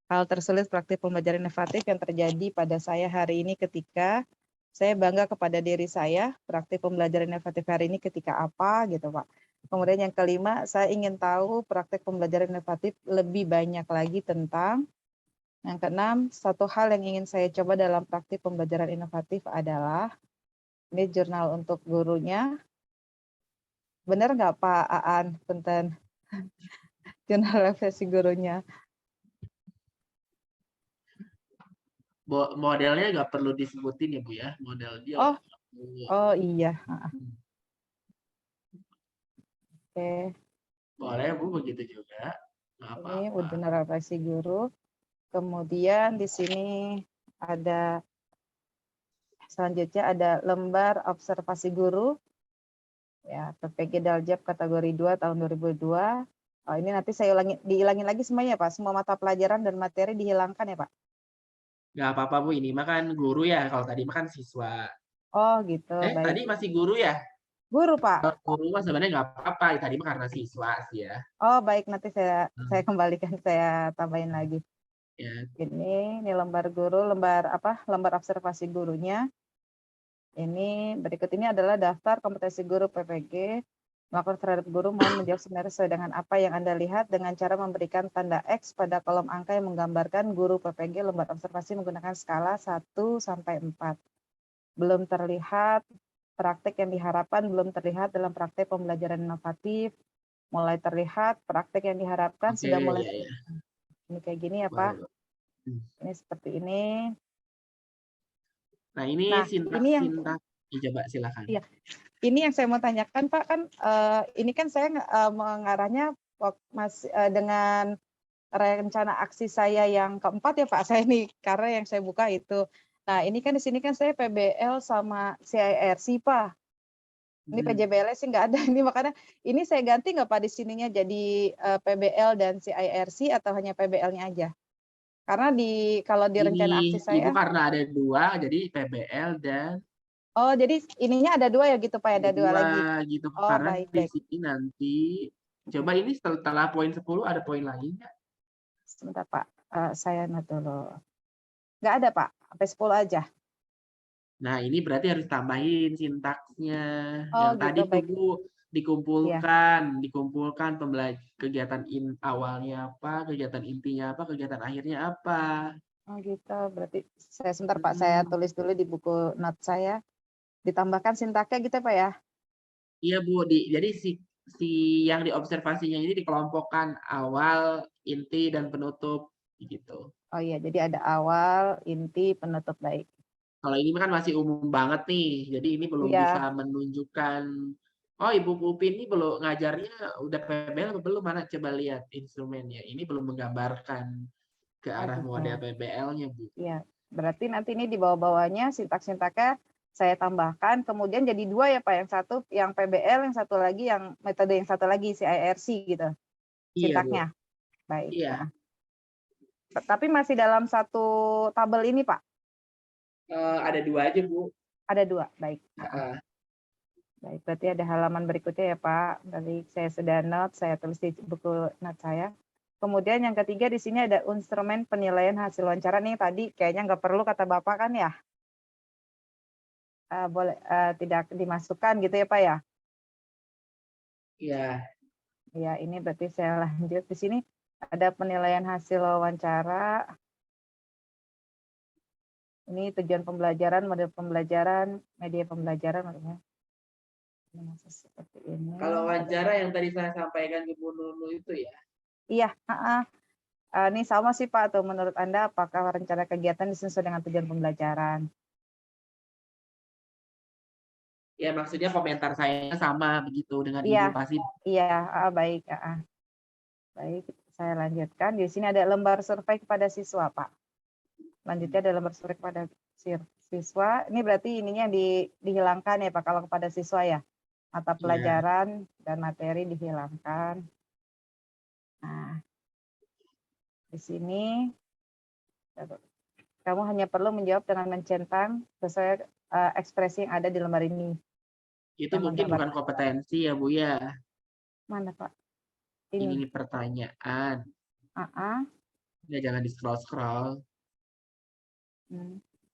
hal tersulit praktik pembelajaran inovatif yang terjadi pada saya hari ini ketika saya bangga kepada diri saya, praktik pembelajaran inovatif hari ini ketika apa gitu Pak. Kemudian yang kelima, saya ingin tahu praktik pembelajaran inovatif lebih banyak lagi tentang. Yang keenam, satu hal yang ingin saya coba dalam praktik pembelajaran inovatif adalah, ini jurnal untuk gurunya. Benar nggak Pak Aan, Punten? Jurnal refleksi gurunya. Modelnya nggak perlu disebutin ya Bu ya, model dia. Oh iya. Oke. Boleh Bu, begitu juga. Ini jurnal refleksi guru. Kemudian di sini ada selanjutnya ada lembar observasi guru. Ya, PPG Daljab kategori 2 tahun 2002. Oh, ini nanti saya diilangin lagi semuanya Pak. Semua mata pelajaran dan materi dihilangkan ya Pak? Nggak apa-apa Bu, ini mah kan guru ya. Kalau tadi mah kan siswa. Oh gitu, baik. Tadi masih guru ya? Guru Pak. Guru mah sebenarnya nggak apa-apa. Tadi mah karena siswa sih ya. Oh baik, nanti saya kembalikan, saya tambahin lagi. Ya. Ini lembar guru, lembar observasi gurunya. Ini berikut ini adalah daftar kompetensi guru PPG. Melakukan terhadap guru, mohon menjawab sebenarnya sesuai dengan apa yang Anda lihat dengan cara memberikan tanda X pada kolom angka yang menggambarkan guru PPG lembar observasi menggunakan skala 1 sampai 4. Belum terlihat praktek yang diharapkan belum terlihat dalam praktek pembelajaran inovatif. Mulai terlihat, praktek yang diharapkan Oke, sudah mulai ya, ya. Ini kayak gini ya, Boleh, Pak. Pak. Hmm. Ini seperti ini. Nah, ini Nah, ini yang sintak. Ya, coba silakan. Iya. Ini yang saya mau tanyakan, Pak, kan ini kan saya mengarahnya dengan rencana aksi saya yang keempat ya, Pak. Saya ini karena yang saya buka itu. Nah, ini kan di sini kan saya PBL sama CIRC, Pak. Ini PJBL sih nggak ada. Ini makanya ini saya ganti nggak, Pak, di sininya jadi PBL dan CIRC atau hanya PBL-nya aja? Karena kalau di rencana aksi Ibu saya, karena ada 2, jadi PBL dan oh jadi ininya ada 2 ya gitu, Pak, ada ada 2 lagi. 2 gitu. Oh, Karena baik, di baik. sini nanti coba ini setelah poin 10 ada poin lain nggak? Sebentar, Pak. Saya note dulu. Nggak ada, Pak. Sampai 10 aja. Nah, ini berarti harus tambahin sintaksnya. Oh, Yang gitu, tadi tuh baik. Bu Iya. dikumpulkan kegiatan awalnya apa, kegiatan intinya apa, kegiatan akhirnya apa. Oh, gitu. Berarti saya sebentar, Pak. Saya tulis dulu di buku note saya. Ditambahkan sintaknya gitu, Pak ya? Iya Bu, jadi si yang diobservasinya ini dikelompokkan awal, inti, dan penutup gitu. Oh iya, jadi ada awal, inti, penutup, baik. Kalau ini kan masih umum banget nih, jadi ini belum Iya. bisa menunjukkan, oh Ibu Upin ini belum ngajarnya udah PBL atau belum, mana coba lihat instrumennya. Ini belum menggambarkan ke Oh, arah gitu. model PBL-nya Bu. Iya. Berarti nanti ini di bawah-bawahnya sintak-sintaknya saya tambahkan, kemudian jadi 2 ya, Pak. Yang satu yang PBL, yang satu lagi yang metode yang satu lagi CIRC gitu. Iya Bu, Sintaknya. Baik. iya. Nah. Tapi masih dalam satu tabel ini, Pak? Ada 2 aja Bu. Ada 2, baik. Heeh. Baik, berarti ada halaman berikutnya ya, Pak. Dari saya sudah note, saya tulis di buku note saya. Kemudian yang ketiga di sini ada instrumen penilaian hasil wawancara nih, tadi kayaknya nggak perlu kata Bapak kan ya? Boleh tidak dimasukkan gitu ya, Pak ya? Iya. Ya, ini berarti saya lanjut di sini ada penilaian hasil wawancara. Ini tujuan pembelajaran, model pembelajaran, media pembelajaran maksudnya. Seperti ini. Kalau wawancara yang tadi saya sampaikan ke Bu Nunu itu ya. Iya, ini sama sih Pak, tuh menurut Anda apakah rencana kegiatan disesuaikan dengan tujuan pembelajaran? Ya maksudnya komentar saya sama begitu dengan Iya, Ibu pasti. iya, baik. Baik, saya lanjutkan. Di sini ada lembar survei kepada siswa, Pak. Lanjutnya ada lembar survei kepada siswa. Ini berarti ininya dihilangkan ya Pak, kalau kepada siswa ya. Mata pelajaran dan materi dihilangkan. Nah, di sini kamu hanya perlu menjawab dengan mencentang sesuai ekspresi yang ada di lembar ini. Itu mungkin bukan kompetensi ya Bu ya. Mana Pak? Ini pertanyaan. Ya jangan di scroll-scroll.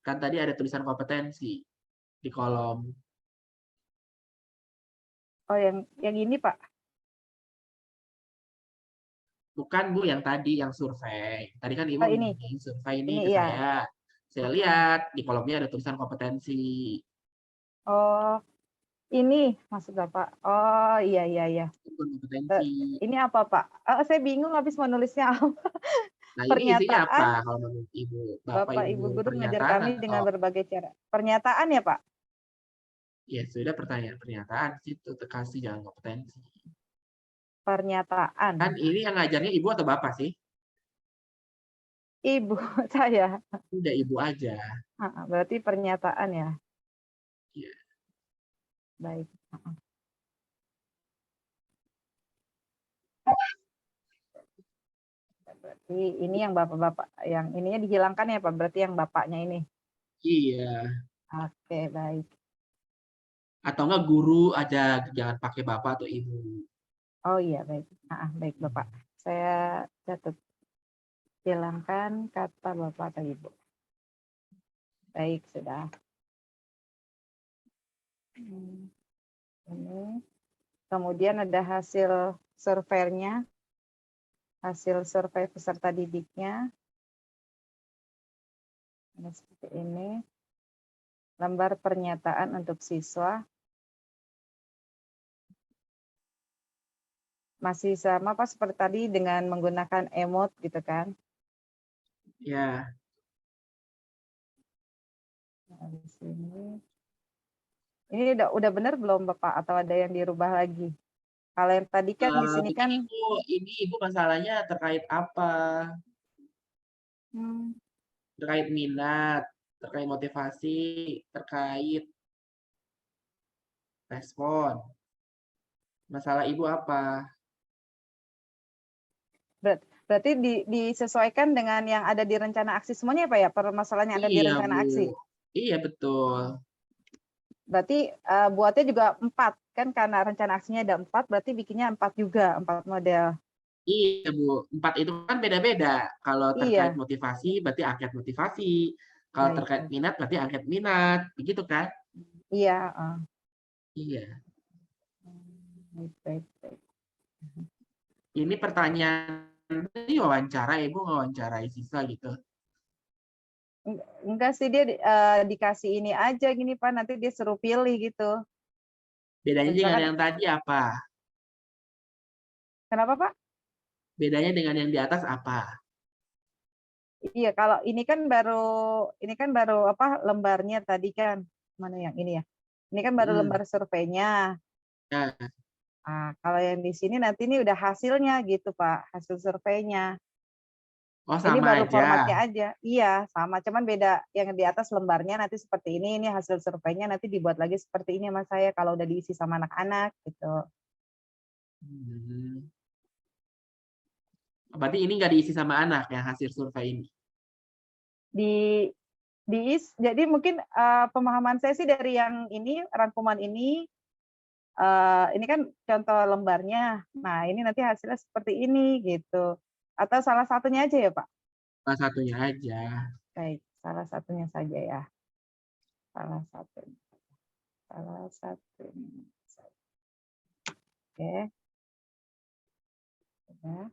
Kan tadi ada tulisan kompetensi di kolom. Oh, yang ini Pak? Bukan Bu, yang tadi yang survei. Tadi kan Ibu ini survei ini ke iya. saya. Saya lihat di kolomnya ada tulisan kompetensi. Oh, ini maksud Bapak. Oh, iya. Kompetensi. Ini apa Pak? Saya bingung habis menulisnya apa. Nah, ini isinya Pernyataan. apa kalau menurut Ibu? Bapak Ibu guru mengajar kami dengan atau... berbagai cara. Pernyataan ya Pak? Ya sudah, pernyataan situ kasih, jangan kompetensi. Pernyataan. Kan ini yang ngajarnya Ibu atau Bapak sih? Ibu saya. Udah Ibu aja. Berarti pernyataan ya? Iya. Baik. Berarti ini yang bapak-bapak, yang ininya dihilangkan ya Pak? Berarti yang bapaknya ini? Iya. Oke, baik. Atau enggak guru aja, jangan pakai Bapak atau Ibu. Oh iya, baik. Baik Bapak. Saya catat. Hilangkan kata Bapak atau Ibu. Baik, sudah. Ini. Kemudian ada hasil surveinya. Hasil survei peserta didiknya. Seperti ini. Lembar pernyataan untuk siswa. masih sama Pak seperti tadi dengan menggunakan emot gitu kan. Ya, Nah, di sini. Ini udah benar belum Bapak atau ada yang dirubah lagi? Kalau yang tadi kan di sini kan ini Ibu masalahnya terkait apa? Terkait minat, terkait motivasi, terkait respon. Masalah Ibu apa? berarti disesuaikan dengan yang ada di rencana aksi semuanya Pak ya? Permasalahannya ada di Iya, rencana Bu. aksi. Iya, betul. Berarti buatnya juga 4 kan, karena rencana aksinya ada 4, berarti bikinnya 4 juga, 4 model. Iya, Bu. 4 itu kan beda-beda. Kalau terkait Iya. motivasi berarti angket motivasi. Kalau Baik, terkait baik. minat berarti angket minat. Begitu kan? Iya. Iya. Baik. Ini pertanyaan ini wawancara, Ibu ngewawancarai siswa gitu. Enggak sih, dia dikasih ini aja gini Pak, nanti dia suruh pilih gitu. Bedanya dengan Misalkan, yang tadi apa? kenapa Pak? Bedanya dengan yang di atas apa? Iya, kalau ini kan baru apa lembarnya tadi kan. Mana yang ini ya? Ini kan baru lembar surveinya. Ya. Nah, kalau yang di sini nanti ini udah hasilnya gitu Pak, hasil surveinya. Oh, Ini sama baru aja. formatnya aja. Iya, sama. Cuman beda yang di atas lembarnya nanti seperti ini hasil surveinya nanti dibuat lagi seperti ini sama saya kalau udah diisi sama anak-anak gitu. Berarti ini nggak diisi sama anak yang hasil survei ini? Jadi mungkin pemahaman saya sih dari yang ini, rangkuman ini kan contoh lembarnya. Nah, ini nanti hasilnya seperti ini gitu. Atau salah satunya aja ya, Pak? Salah satunya aja. Baik, salah satunya saja ya. Salah satunya. Oke. Ya.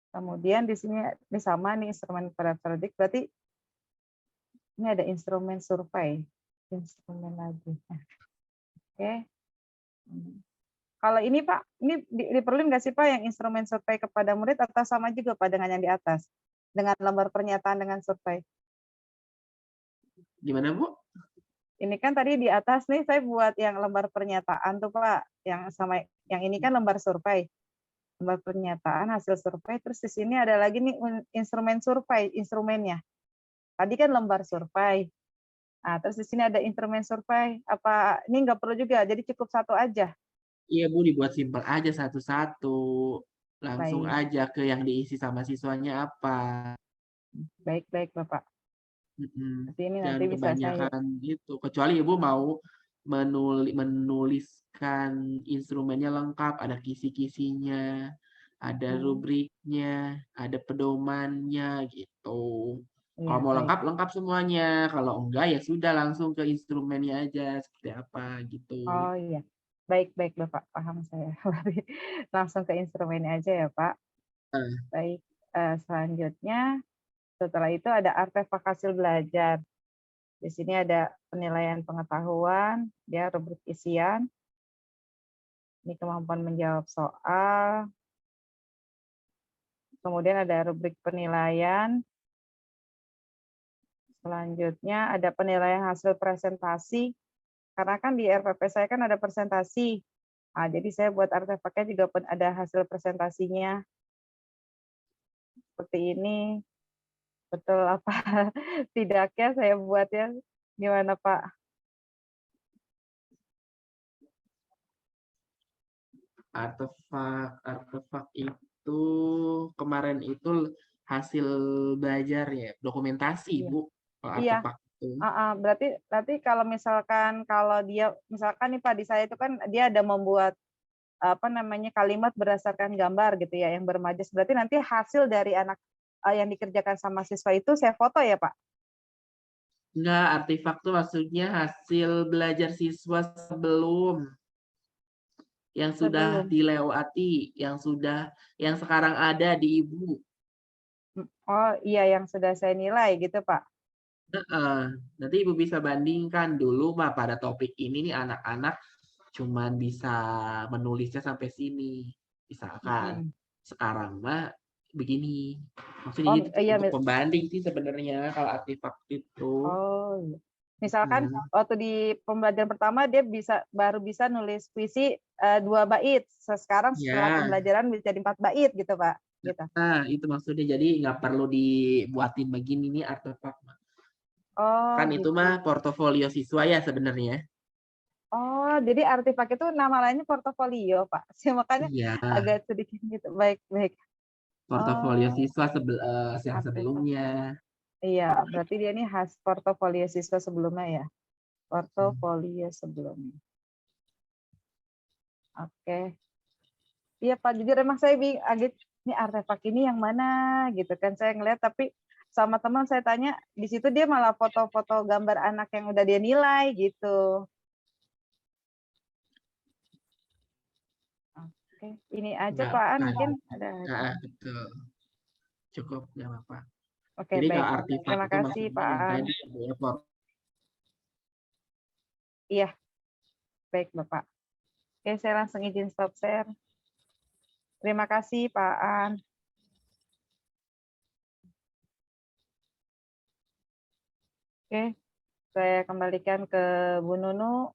Kemudian di sini ini sama nih instrumen periodik, berarti ini ada instrumen survei. Instrumen lagi. Nah, oke. Kalau ini Pak, ini diperlukan nggak sih Pak yang instrumen survei kepada murid atau sama juga Pak dengan yang di atas? Dengan lembar pernyataan dengan survei. Gimana Bu? Ini kan tadi di atas nih saya buat yang lembar pernyataan tuh Pak, yang sama yang ini kan lembar survei. Lembar pernyataan hasil survei, terus di sini ada lagi nih instrumen survei, instrumennya. Tadi kan lembar survei. Nah, terus di sini ada instrumen survei. Apa ini nggak perlu juga? Jadi cukup satu aja. Iya Bu, dibuat simpel aja satu-satu. Langsung Baik. aja ke yang diisi sama siswanya apa. Baik Bapak. Ini Jangan nanti bisa saya. kebanyakan gitu. Kecuali Ibu mau menuliskan instrumennya lengkap, ada kisi-kisinya, ada rubriknya, ada pedomannya gitu. Kalau Ya, mau baik. lengkap semuanya. Kalau enggak ya sudah langsung ke instrumennya aja seperti apa gitu. Oh iya. Baik Bapak, paham saya. Langsung ke instrumennya aja ya Pak. Baik, selanjutnya setelah itu ada artefak hasil belajar. Di sini ada penilaian pengetahuan, dia rubrik isian. Ini kemampuan menjawab soal. Kemudian ada rubrik penilaian. Selanjutnya ada penilaian hasil presentasi. Karena kan di RPP saya kan ada presentasi. Nah, jadi saya buat artefaknya juga ada hasil presentasinya. Seperti ini. Betul apa tidaknya saya buat ya. Gimana Pak? Artefak itu kemarin itu hasil belajar ya, dokumentasi Iya. Bu. Iya. Artefak itu. Berarti kalau misalkan dia misalkan nih Pak di saya itu kan dia ada membuat kalimat berdasarkan gambar gitu ya yang bermajas. Berarti nanti hasil dari anak yang dikerjakan sama siswa itu saya foto ya Pak? Enggak, artefak itu maksudnya hasil belajar siswa sebelum yang sudah dilewati, yang sekarang ada di Ibu. Oh iya, yang sudah saya nilai gitu Pak. Nanti Ibu bisa bandingkan dulu pada topik ini nih anak-anak cuman bisa menulisnya sampai sini. Misalkan sekarang mah begini. Maksudnya Oh, itu iya, untuk pembanding sih sebenarnya kalau artefak itu. oh, iya. Misalkan waktu di pembelajaran pertama dia baru bisa nulis puisi 2 bait. Sekarang setelah Ya. pembelajaran bisa jadi 4 bait gitu, Pak. Gitu. Nah, itu maksudnya. Jadi nggak perlu dibuatin begini nih artefak. Oh, Kan itu gitu. mah portofolio siswa ya sebenarnya. Oh, jadi artefak itu nama lainnya portofolio, Pak. Makanya Iya, agak sedikit gitu. Baik, baik. portofolio Oh, siswa yang artefak. sebelumnya. Iya, berarti dia ini khas portofolio siswa sebelumnya ya. Portofolio sebelumnya. Oke. Iya Pak, jujur emang saya agak ini artefak ini yang mana gitu kan, saya ngeliat tapi sama teman saya tanya di situ dia malah foto-foto gambar anak yang udah dia nilai gitu. Oke, ini aja Nggak Pak, apa-apa. mungkin ada. Betul. Cukup, nggak apa-apa. Oke, Jadi baik. kalau artefak Terima itu kasih maksudnya Pak yang An. tadi ya, Iya, baik Bapak. Oke, saya langsung izin stop share. Terima kasih Pak An. Oke, saya kembalikan ke Bu Nunu.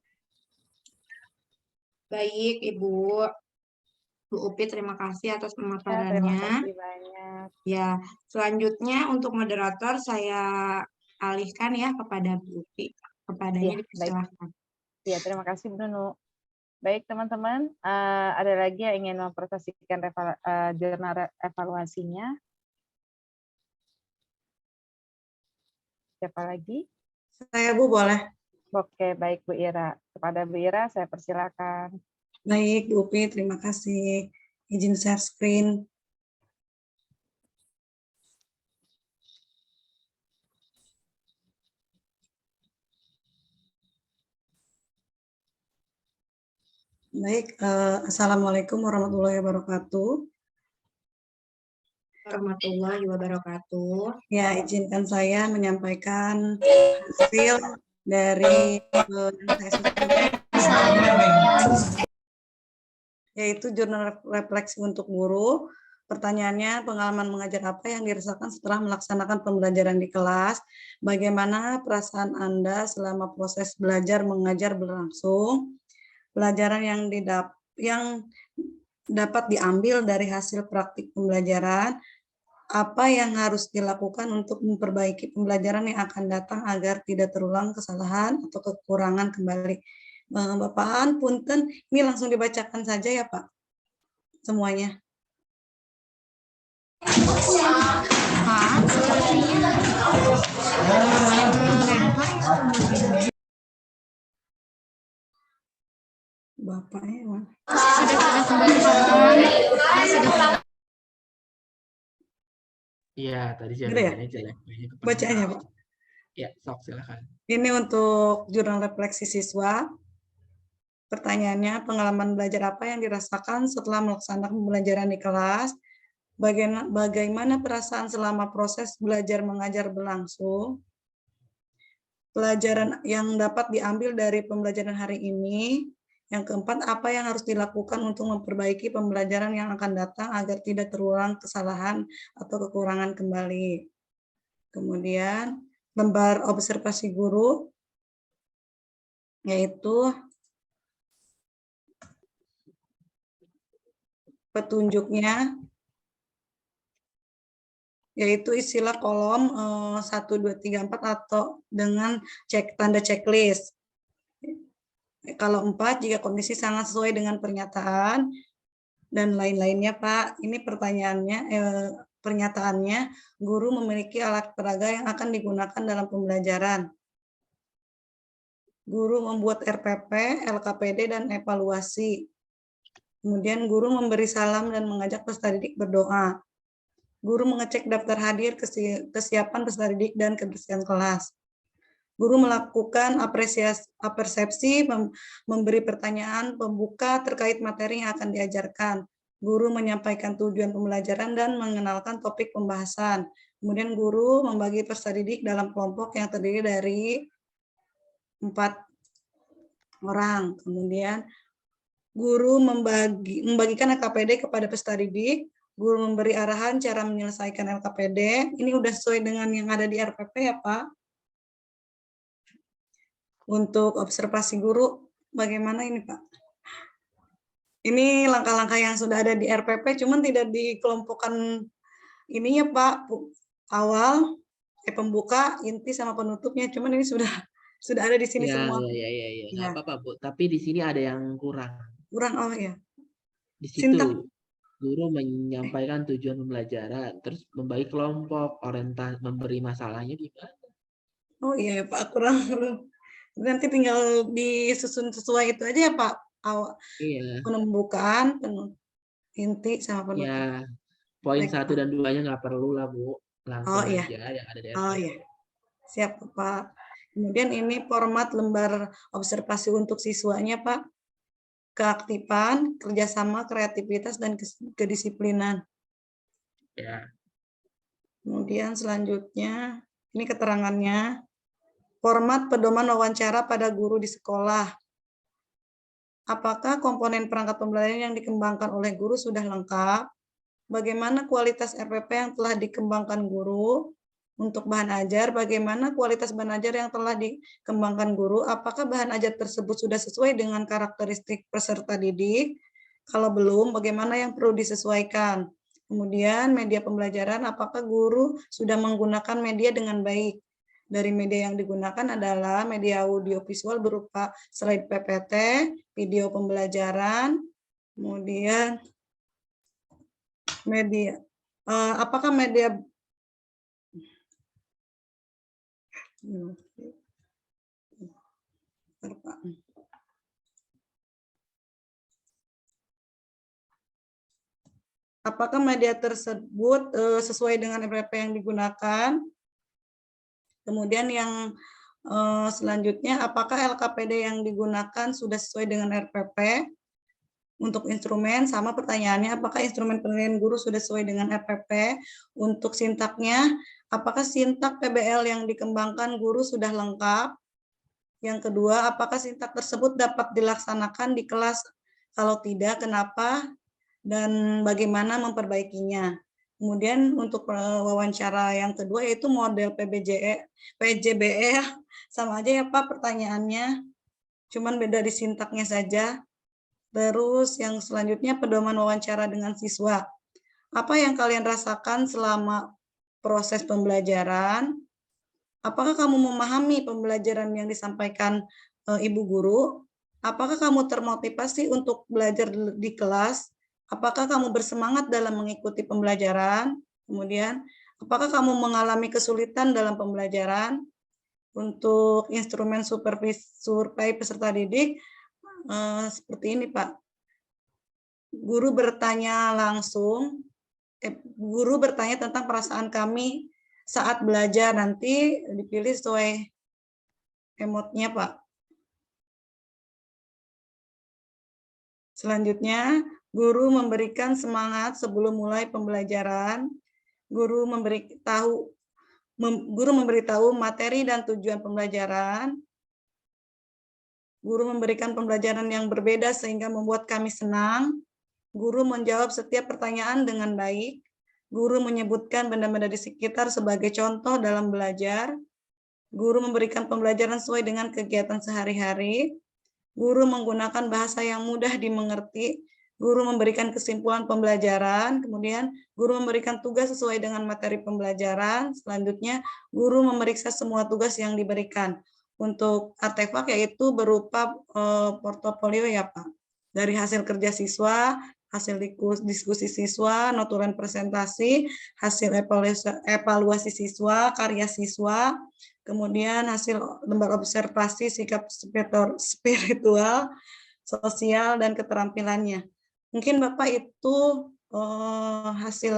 Baik, Ibu. Bu Upi, terima kasih atas Ya, terima pemaparannya. kasih banyak. Ya, selanjutnya untuk moderator saya alihkan ya kepada Bu Upi. Kepadanya Iya, baik. dipersilahkan. Ya, terima kasih Bu Nunu. Baik teman-teman, ada lagi yang ingin mempresentasikan jurnal evaluasinya? Siapa lagi? Saya Bu, boleh? Oke, baik Bu Ira. Kepada Bu Ira saya persilakan. Baik, Bu Upi, terima kasih. Izin share screen. Baik, Assalamualaikum warahmatullahi wabarakatuh. Warahmatullahi wabarakatuh. Ya, izinkan saya menyampaikan hasil dari yaitu jurnal refleksi untuk guru. Pertanyaannya, pengalaman mengajar apa yang dirasakan setelah melaksanakan pembelajaran di kelas? Bagaimana perasaan Anda selama proses belajar mengajar berlangsung? Pelajaran yang dapat diambil dari hasil praktik pembelajaran, apa yang harus dilakukan untuk memperbaiki pembelajaran yang akan datang agar tidak terulang kesalahan atau kekurangan kembali. Bapak An, punten, ini langsung dibacakan saja ya Pak, semuanya. Bapaknya mana? Iya, tadi saya Gitu ya? bacain aja ya. Baca aja Pak. Ya, sok silakan. Ini untuk jurnal refleksi siswa. Pertanyaannya, pengalaman belajar apa yang dirasakan setelah melaksanakan pembelajaran di kelas? Bagaimana perasaan selama proses belajar mengajar berlangsung? Pelajaran yang dapat diambil dari pembelajaran hari ini. Yang keempat, apa yang harus dilakukan untuk memperbaiki pembelajaran yang akan datang agar tidak terulang kesalahan atau kekurangan kembali. Kemudian, lembar observasi guru, yaitu petunjuknya, yaitu istilah kolom 1, 2, 3, 4 atau dengan tanda checklist. Kalau 4, jika kondisi sangat sesuai dengan pernyataan dan lain-lainnya, Pak. Ini pernyataannya, guru memiliki alat peraga yang akan digunakan dalam pembelajaran. Guru membuat RPP, LKPD, dan evaluasi. Kemudian guru memberi salam dan mengajak peserta didik berdoa. Guru mengecek daftar hadir, kesiapan peserta didik, dan kebersihan kelas. Guru melakukan persepsi, memberi pertanyaan pembuka terkait materi yang akan diajarkan. Guru menyampaikan tujuan pembelajaran dan mengenalkan topik pembahasan. Kemudian guru membagi peserta didik dalam kelompok yang terdiri dari 4 orang. Kemudian Guru membagikan LKPD kepada peserta didik, guru memberi arahan cara menyelesaikan LKPD. Ini udah sesuai dengan yang ada di RPP ya Pak. Untuk observasi guru, bagaimana ini Pak? Ini langkah-langkah yang sudah ada di RPP, cuman tidak dikelompokkan ini ya Pak, awal, pembuka, inti, sama penutupnya. Cuman ini sudah ada di sini semua. Ya. Nggak apa-apa Bu, tapi di sini ada yang kurang. Kurang, oh ya. Di situ Sintak. guru menyampaikan tujuan pembelajaran, terus membagi kelompok, orientasi, memberi masalahnya gimana? Oh iya ya Pak, kurang. Nanti tinggal disusun sesuai itu aja ya Pak. Awal, Iya. pembukaan, inti, sama penutup. Ya, poin Baik, 1 dan 2-nya nggak perlu lah Bu, langsung iya. aja yang ada di Oh RPP. iya, siap Pak. Kemudian ini format lembar observasi untuk siswanya Pak. Keaktifan, kerjasama, kreativitas, dan kedisiplinan. Ya. Kemudian selanjutnya, ini keterangannya. Format pedoman wawancara pada guru di sekolah. Apakah komponen perangkat pembelajaran yang dikembangkan oleh guru sudah lengkap? Bagaimana kualitas RPP yang telah dikembangkan guru? Untuk bahan ajar, bagaimana kualitas bahan ajar yang telah dikembangkan guru? Apakah bahan ajar tersebut sudah sesuai dengan karakteristik peserta didik? Kalau belum, bagaimana yang perlu disesuaikan? Kemudian media pembelajaran, apakah guru sudah menggunakan media dengan baik? Dari media yang digunakan adalah media audiovisual berupa slide PPT, video pembelajaran, kemudian media. Apakah media apakah media tersebut sesuai dengan RPP yang digunakan? Kemudian yang selanjutnya, apakah LKPD yang digunakan sudah sesuai dengan RPP? Untuk instrumen, sama pertanyaannya, apakah instrumen penilaian guru sudah sesuai dengan RPP? Untuk sintaknya, apakah sintak PBL yang dikembangkan guru sudah lengkap? Yang kedua, apakah sintak tersebut dapat dilaksanakan di kelas? Kalau tidak, kenapa? Dan bagaimana memperbaikinya? Kemudian untuk wawancara yang kedua yaitu model PJBE, sama aja ya Pak pertanyaannya, cuman beda di sintaknya saja. Terus yang selanjutnya pedoman wawancara dengan siswa. Apa yang kalian rasakan selama proses pembelajaran? Apakah kamu memahami pembelajaran yang disampaikan Ibu Guru? Apakah kamu termotivasi untuk belajar di kelas? Apakah kamu bersemangat dalam mengikuti pembelajaran? Kemudian, apakah kamu mengalami kesulitan dalam pembelajaran? Untuk instrumen survei peserta didik, seperti ini Pak. Guru bertanya langsung, guru bertanya tentang perasaan kami saat belajar, nanti dipilih sesuai emotnya Pak. Selanjutnya, guru memberikan semangat sebelum mulai pembelajaran. Guru memberitahu materi dan tujuan pembelajaran. Guru memberikan pembelajaran yang berbeda sehingga membuat kami senang. Guru menjawab setiap pertanyaan dengan baik. Guru menyebutkan benda-benda di sekitar sebagai contoh dalam belajar. Guru memberikan pembelajaran sesuai dengan kegiatan sehari-hari. Guru menggunakan bahasa yang mudah dimengerti. Guru memberikan kesimpulan pembelajaran. Kemudian guru memberikan tugas sesuai dengan materi pembelajaran. Selanjutnya guru memeriksa semua tugas yang diberikan. Untuk artefak yaitu berupa portofolio ya Pak. Dari hasil kerja siswa, hasil diskusi siswa, notulen presentasi, hasil evaluasi siswa, karya siswa, kemudian hasil lembar observasi sikap spiritual, sosial, dan keterampilannya. Mungkin Bapak itu hasil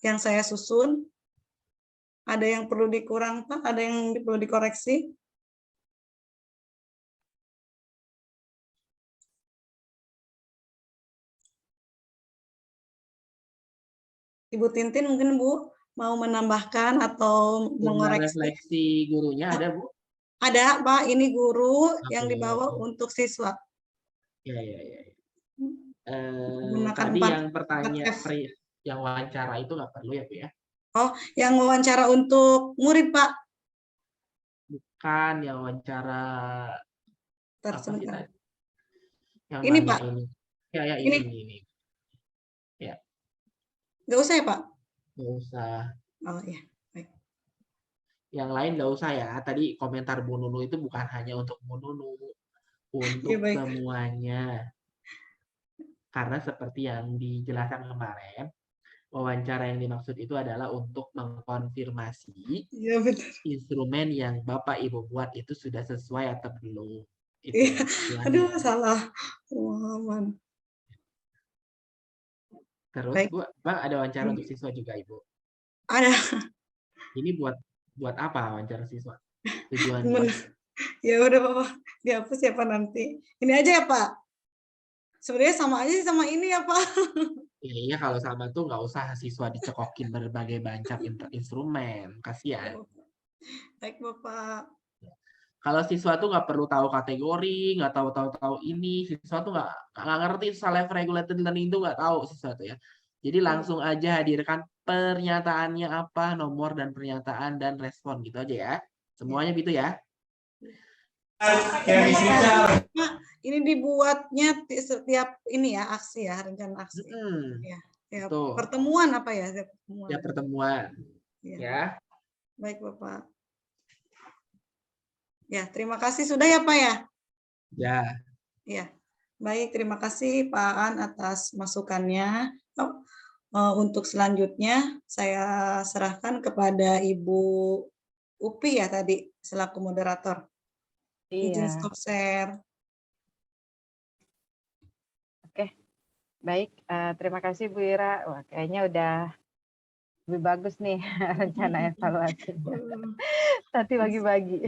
yang saya susun. Ada yang perlu dikurang Pak? Ada yang perlu dikoreksi? Ibu Tintin mungkin Bu mau menambahkan atau mengoreksi? Refleksi gurunya ada Bu? Ada Pak, ini guru yang dibawa untuk siswa. Ya. Gunakan Tadi 4 yang pertanyaan F. yang wawancara itu nggak perlu ya Bu ya? Oh, yang wawancara untuk murid, Pak. Bukan yang wawancara Bentar, apa sih sebentar. tadi? Yang Ini, nanya Pak. ini. Ya Ini. ini. Ya, Nggak usah ya, Pak? nggak usah. Oh, iya. Baik. Yang lain nggak usah ya. Tadi komentar Bu Nunu itu bukan hanya untuk Bu Nunu, untuk Iya, baik. semuanya. Karena seperti yang dijelaskan kemarin, wawancara yang dimaksud itu adalah untuk mengkonfirmasi Iya, betul. instrumen yang Bapak Ibu buat itu sudah sesuai atau belum. Itu Iya. tujuannya. Aduh, salah. Wah, Terus baik. Bu, Bang ada wawancara untuk siswa juga Ibu. Ada. Ini buat apa wawancara siswa? Tujuannya. Ya udah, Bapak. Dihapus ya, Pak, nanti. Ini aja ya, Pak. Sebenarnya sama aja sih sama ini ya, Pak. Iya, kalau sama tuh nggak usah siswa dicekokin berbagai macam instrumen. Kasihan. Baik, Bapak. Kalau siswa tuh nggak perlu tahu kategori, nggak tahu ini, siswa tuh nggak ngerti self-regulated learning itu nggak tahu siswa tuh ya. Jadi langsung aja hadirkan pernyataannya apa, nomor dan pernyataan dan respon gitu aja ya. Semuanya gitu ya. Nah, ini dibuatnya setiap ini ya, aksi ya, rencana aksi. Ya, pertemuan apa ya? Pertemuan. Ya, pertemuan. Ya. Baik, Bapak. Ya, terima kasih sudah ya, Pak ya? Ya. Ya. Baik, terima kasih Pak Aan atas masukannya. Untuk selanjutnya saya serahkan kepada Ibu Upi ya tadi selaku moderator. Izin stop share. Oke, baik. Terima kasih Bu Ira. Wah, kayaknya udah lebih bagus nih rencana evaluasinya. Nanti bagi-bagi.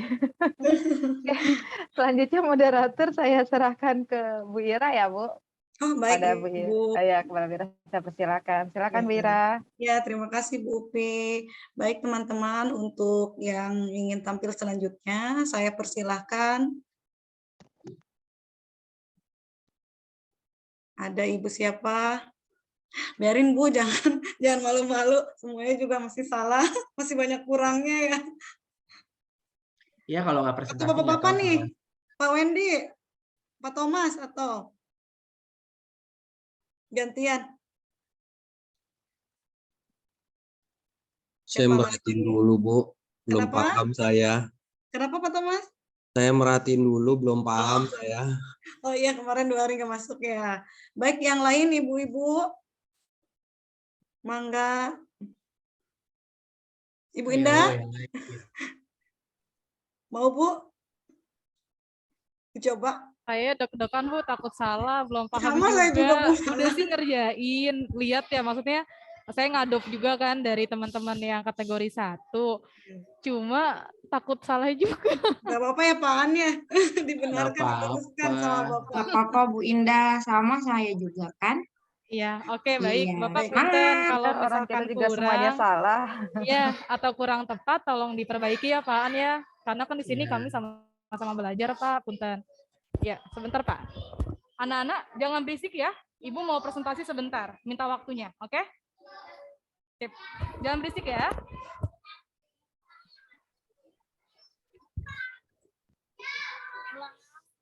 Selanjutnya moderator saya serahkan ke Bu Ira ya, Bu. Oh, baik, pada Bu Ira. Ya, kepada Bu Ira saya persilakan. Silakan Bu Ira. Ya, terima kasih Bu Upi. Baik teman-teman, untuk yang ingin tampil selanjutnya, saya persilahkan. Ada Ibu siapa? Biarin Bu, jangan malu-malu. Semuanya juga masih salah, masih banyak kurangnya ya. Iya, kalau nggak presentasi. Atau Bapak-Bapak nih, Pak Wendy, Pak Thomas, atau gantian? Saya merhatiin dulu, Bu. Belum paham saya. Kenapa Pak Thomas? Saya merhatiin dulu, belum paham saya. Oh iya, kemarin 2 hari nggak masuk ya. Baik, yang lain Ibu-Ibu. Mangga. Ibu Indah? Mau Bu? Coba. Saya deg-degan Bu, takut salah, belum paham Sama saya juga, Bu. Udah sih ngerjain, lihat ya maksudnya saya ngadop juga kan dari teman-teman yang kategori 1. Cuma takut salah juga. Gak apa-apa ya Pak An ya. Dibenarkan, diluruskan sama Bapak. Gak apa-apa Bu Indah, sama saya juga kan. Iya, oke, baik. Iya. Bapak punten kalau Orang misalkan kita juga kurang semuanya salah. ya atau kurang tepat tolong diperbaiki ya Pak An ya. Karena kan di sini kami sama-sama belajar Pak, punten. Ya, sebentar Pak. Anak-anak jangan berisik ya. Ibu mau presentasi sebentar, minta waktunya, oke? Sip. Jangan berisik ya.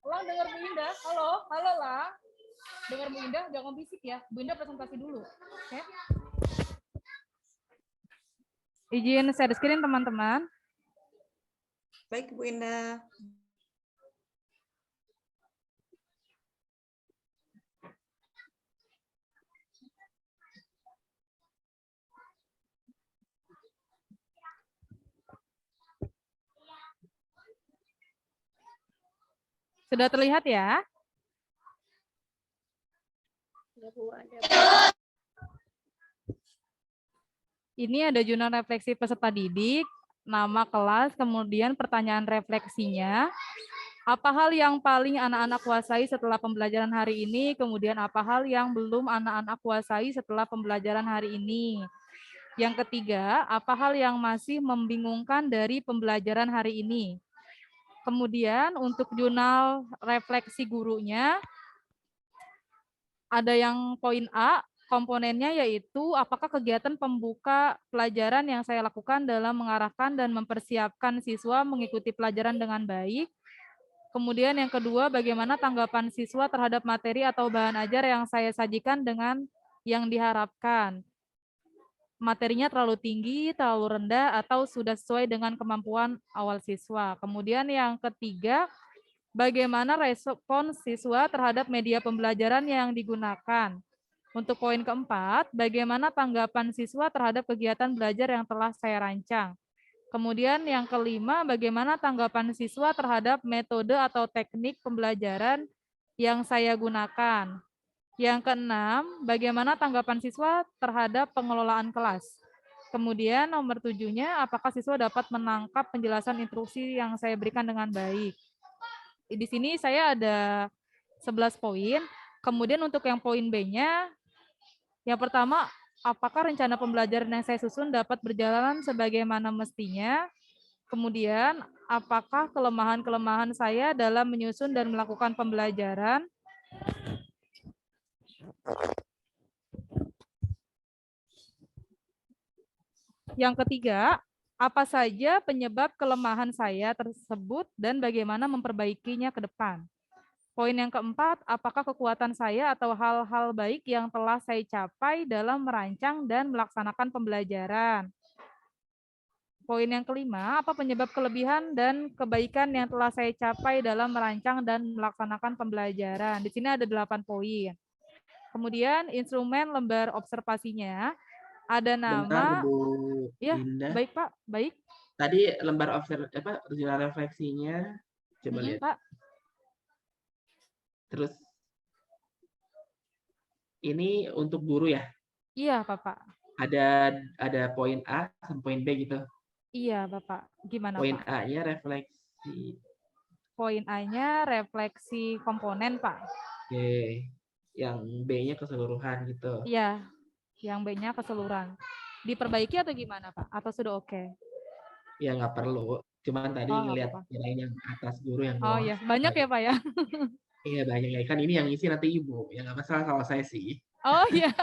Ulang dengar Bu Indah. Halo lah. Dengar Bu Indah, jangan berisik ya. Bu Indah presentasi dulu. Oke? Izin share screen teman-teman. Baik Bu Indah. Sudah terlihat ya? Ini ada jurnal refleksi peserta didik, nama kelas, kemudian pertanyaan refleksinya. Apa hal yang paling anak-anak kuasai setelah pembelajaran hari ini, kemudian apa hal yang belum anak-anak kuasai setelah pembelajaran hari ini. Yang ketiga, apa hal yang masih membingungkan dari pembelajaran hari ini. Kemudian untuk jurnal refleksi gurunya, Ada yang poin A, komponennya yaitu apakah kegiatan pembuka pelajaran yang saya lakukan dalam mengarahkan dan mempersiapkan siswa mengikuti pelajaran dengan baik. Kemudian yang kedua, bagaimana tanggapan siswa terhadap materi atau bahan ajar yang saya sajikan dengan yang diharapkan. Materinya terlalu tinggi, terlalu rendah, atau sudah sesuai dengan kemampuan awal siswa. Kemudian yang ketiga, bagaimana respon siswa terhadap media pembelajaran yang digunakan. Untuk poin keempat, bagaimana tanggapan siswa terhadap kegiatan belajar yang telah saya rancang. Kemudian yang kelima, bagaimana tanggapan siswa terhadap metode atau teknik pembelajaran yang saya gunakan. Yang keenam, bagaimana tanggapan siswa terhadap pengelolaan kelas. Kemudian nomor 7-nya, apakah siswa dapat menangkap penjelasan instruksi yang saya berikan dengan baik. Di sini saya ada 11 poin. Kemudian untuk yang poin B-nya, yang pertama, apakah rencana pembelajaran yang saya susun dapat berjalan sebagaimana mestinya? Kemudian, apakah kelemahan-kelemahan saya dalam menyusun dan melakukan pembelajaran? Yang ketiga, apa saja penyebab kelemahan saya tersebut dan bagaimana memperbaikinya ke depan? Poin yang keempat, apakah kekuatan saya atau hal-hal baik yang telah saya capai dalam merancang dan melaksanakan pembelajaran? Poin yang kelima, apa penyebab kelebihan dan kebaikan yang telah saya capai dalam merancang dan melaksanakan pembelajaran? Di sini ada 8 poin. Kemudian instrumen lembar observasinya ada Bentar, nama. Bu Ya, Indah. baik Pak, baik. Tadi lembar jurnal refleksinya, coba lihat. Pak. Terus ini untuk guru ya? Iya, Bapak. Ada poin A sama poin B gitu. Iya, Bapak. Gimana, Poin Pak? A-nya refleksi. Poin A-nya refleksi komponen, Pak. Oke. Yang B-nya keseluruhan gitu. Iya, yang B-nya keseluruhan. Diperbaiki atau gimana, Pak? Atau sudah oke? Ya nggak perlu. Cuman tadi ngelihat nilai yang atas guru yang bawah. Oh iya, banyak ya, Pak ya? Iya banyak ya. Kan ini yang isi nanti Ibu. Ya nggak masalah kalau saya sih. Oh iya.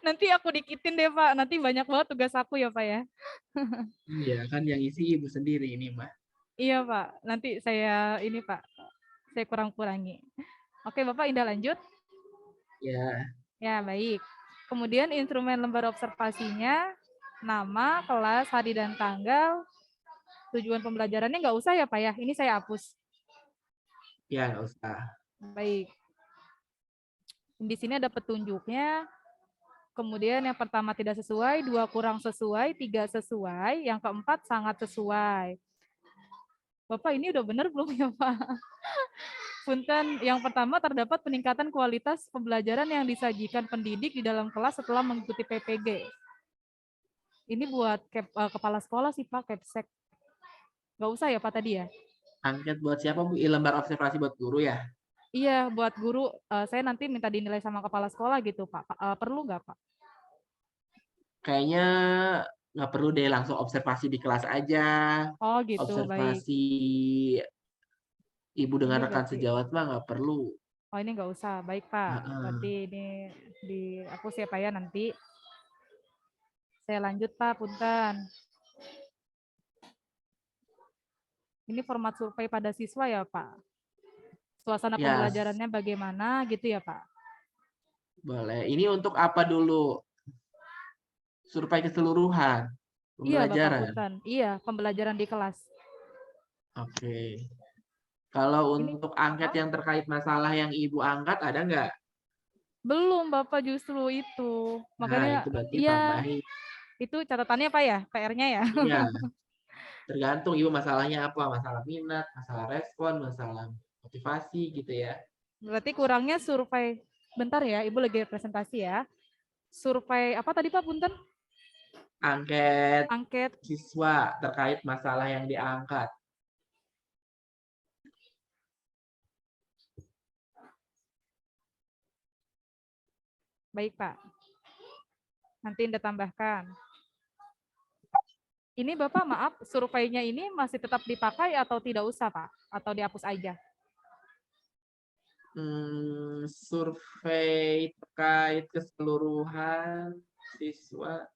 Nanti aku dikitin deh, Pak. Nanti banyak banget tugas aku ya, Pak ya. Iya, kan yang isi Ibu sendiri ini, Mbak. Iya, Pak. Nanti saya ini, Pak. Saya kurang-kurangi. Oke, Bapak Indah lanjut. Ya. Ya, baik. Kemudian instrumen lembar observasinya, nama, kelas, hari dan tanggal, tujuan pembelajarannya nggak usah ya, Pak ya? Ini saya hapus. Ya, nggak usah. Baik. Di sini ada petunjuknya. Kemudian yang pertama tidak sesuai, 2 kurang sesuai, 3 sesuai, yang keempat sangat sesuai. Bapak ini udah benar belum ya, Pak? Punten, yang pertama terdapat peningkatan kualitas pembelajaran yang disajikan pendidik di dalam kelas setelah mengikuti PPG. Ini buat kepala sekolah sih, Pak, Kepsek. Nggak usah ya, Pak, tadi ya? Angket buat siapa, Bu? Lembar observasi buat guru ya? Iya, buat guru. Saya nanti minta dinilai sama kepala sekolah gitu, Pak. Perlu nggak, Pak? Kayaknya nggak perlu deh, langsung observasi di kelas aja. Oh gitu, observasi baik. Ibu dengan rekan sejawat mah nggak perlu. Oh ini nggak usah, baik Pak. Berarti ini dihapus ya Pak ya nanti. Saya lanjut Pak, punten. Ini format survei pada siswa ya Pak? Suasana pembelajarannya bagaimana gitu ya Pak? Boleh. Ini untuk apa dulu? Survei keseluruhan pembelajaran. Iya Bapak punten. Iya, pembelajaran di kelas. Oke. Kalau untuk angket yang terkait masalah yang Ibu angkat ada nggak? Belum Bapak, justru itu. Makanya itu berarti iya. tambahin. Itu catatannya Pak ya, PR-nya ya? Iya. Tergantung Ibu masalahnya apa, masalah minat, masalah respon, masalah motivasi gitu ya. Berarti kurangnya survei. Bentar ya, Ibu lagi presentasi ya. Survei apa tadi Pak punten? Angket siswa terkait masalah yang diangkat. Baik Pak. Nanti Anda tambahkan. Ini Bapak maaf, surveinya ini masih tetap dipakai atau tidak usah Pak? Atau dihapus aja? survei terkait keseluruhan siswa.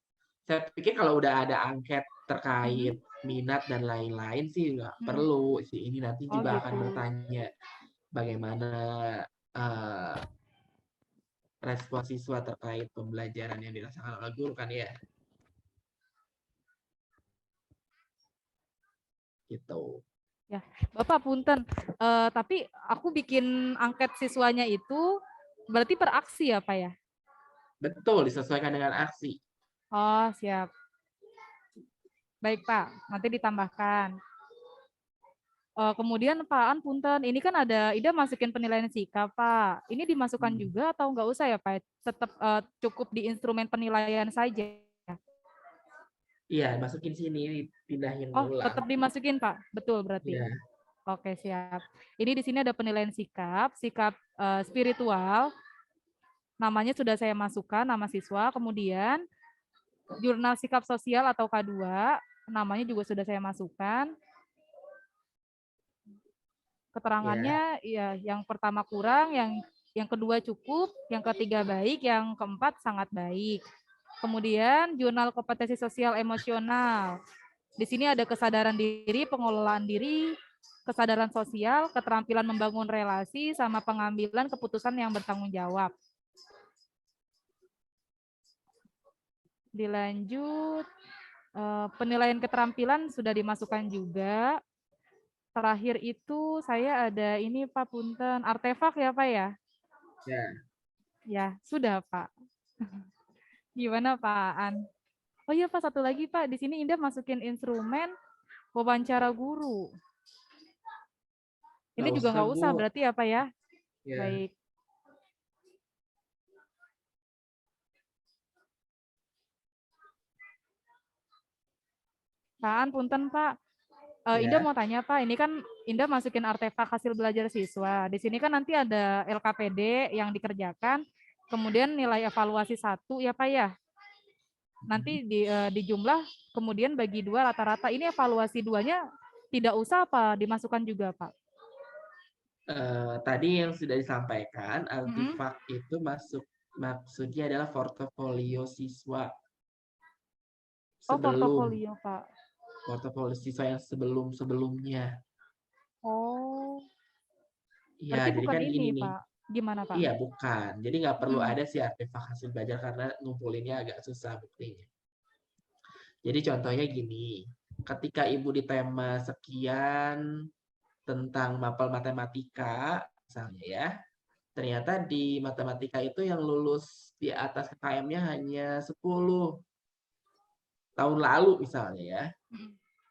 Saya pikir kalau udah ada angket terkait minat dan lain-lain sih nggak perlu sih. Ini nanti Oh juga akan gitu. bertanya bagaimana respon siswa terkait pembelajaran yang dirasakan oleh guru kan ya. Gitu. Ya, Bapak punten. Tapi aku bikin angket siswanya itu berarti per aksi ya, Pak ya? Betul, disesuaikan dengan aksi. Oh, siap. Baik, Pak. Nanti ditambahkan. Kemudian Pak An punten, ini kan ada Ida masukin penilaian sikap, Pak. Ini dimasukkan juga atau enggak usah ya, Pak? Tetap cukup di instrumen penilaian saja. Iya, masukin sini, pindahin Oh, ulang. tetap dimasukin, Pak. Betul berarti. Iya. Oke, siap. Ini di sini ada penilaian sikap spiritual. Namanya sudah saya masukkan, nama siswa. Kemudian jurnal sikap sosial atau K2, namanya juga sudah saya masukkan. Keterangannya ya yang pertama kurang, yang kedua cukup, yang ketiga baik, yang keempat sangat baik. Kemudian jurnal kompetensi sosial emosional. Di sini ada kesadaran diri, pengelolaan diri, kesadaran sosial, keterampilan membangun relasi, sama pengambilan keputusan yang bertanggung jawab. Dilanjut, penilaian keterampilan sudah dimasukkan juga. Terakhir itu saya ada ini Pak punten, artefak ya Pak ya? Ya. Ya, sudah Pak. Gimana Pak An? Oh iya Pak, satu lagi Pak, di sini Indah masukin instrumen wawancara guru. Ini juga nggak usah berarti ya Pak ya? Ya. Baik. Pak An, punten Pak. Indah mau tanya Pak, ini kan Indah masukin artefak hasil belajar siswa. Di sini kan nanti ada LKPD yang dikerjakan, kemudian nilai evaluasi 1 ya Pak ya. Nanti di jumlah, kemudian bagi 2 rata-rata. Ini evaluasi 2-nya tidak usah apa dimasukkan juga Pak? Tadi yang sudah disampaikan, artefak itu maksudnya adalah portofolio siswa. Oh, portofolio Pak. Portofolio siswa yang sebelum-sebelumnya. Oh. Iya, Berarti jadi bukan kan ini gini nih. Pak. Gimana Pak? Iya, bukan. Jadi nggak perlu ada sih artefak hasil belajar karena ngumpulinnya agak susah buktinya. Jadi contohnya gini, ketika Ibu di tema sekian tentang mapel matematika, misalnya ya, ternyata di matematika itu yang lulus di atas KKM-nya hanya 10 tahun lalu misalnya ya.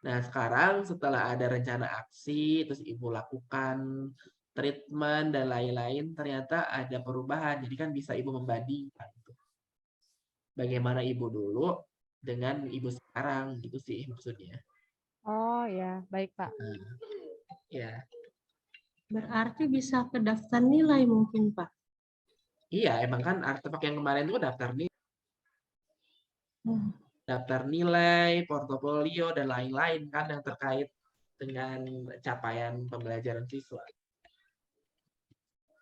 Nah, sekarang setelah ada rencana aksi, terus Ibu lakukan treatment dan lain-lain, ternyata ada perubahan. Jadi kan bisa Ibu membandingkan. Bagaimana Ibu dulu dengan Ibu sekarang, gitu sih maksudnya. Oh ya, baik Pak. Ya. Berarti bisa ke daftar nilai mungkin Pak? Iya, emang kan artefak yang kemarin itu daftar nilai. Daftar nilai, portofolio, dan lain-lain kan yang terkait dengan capaian pembelajaran siswa.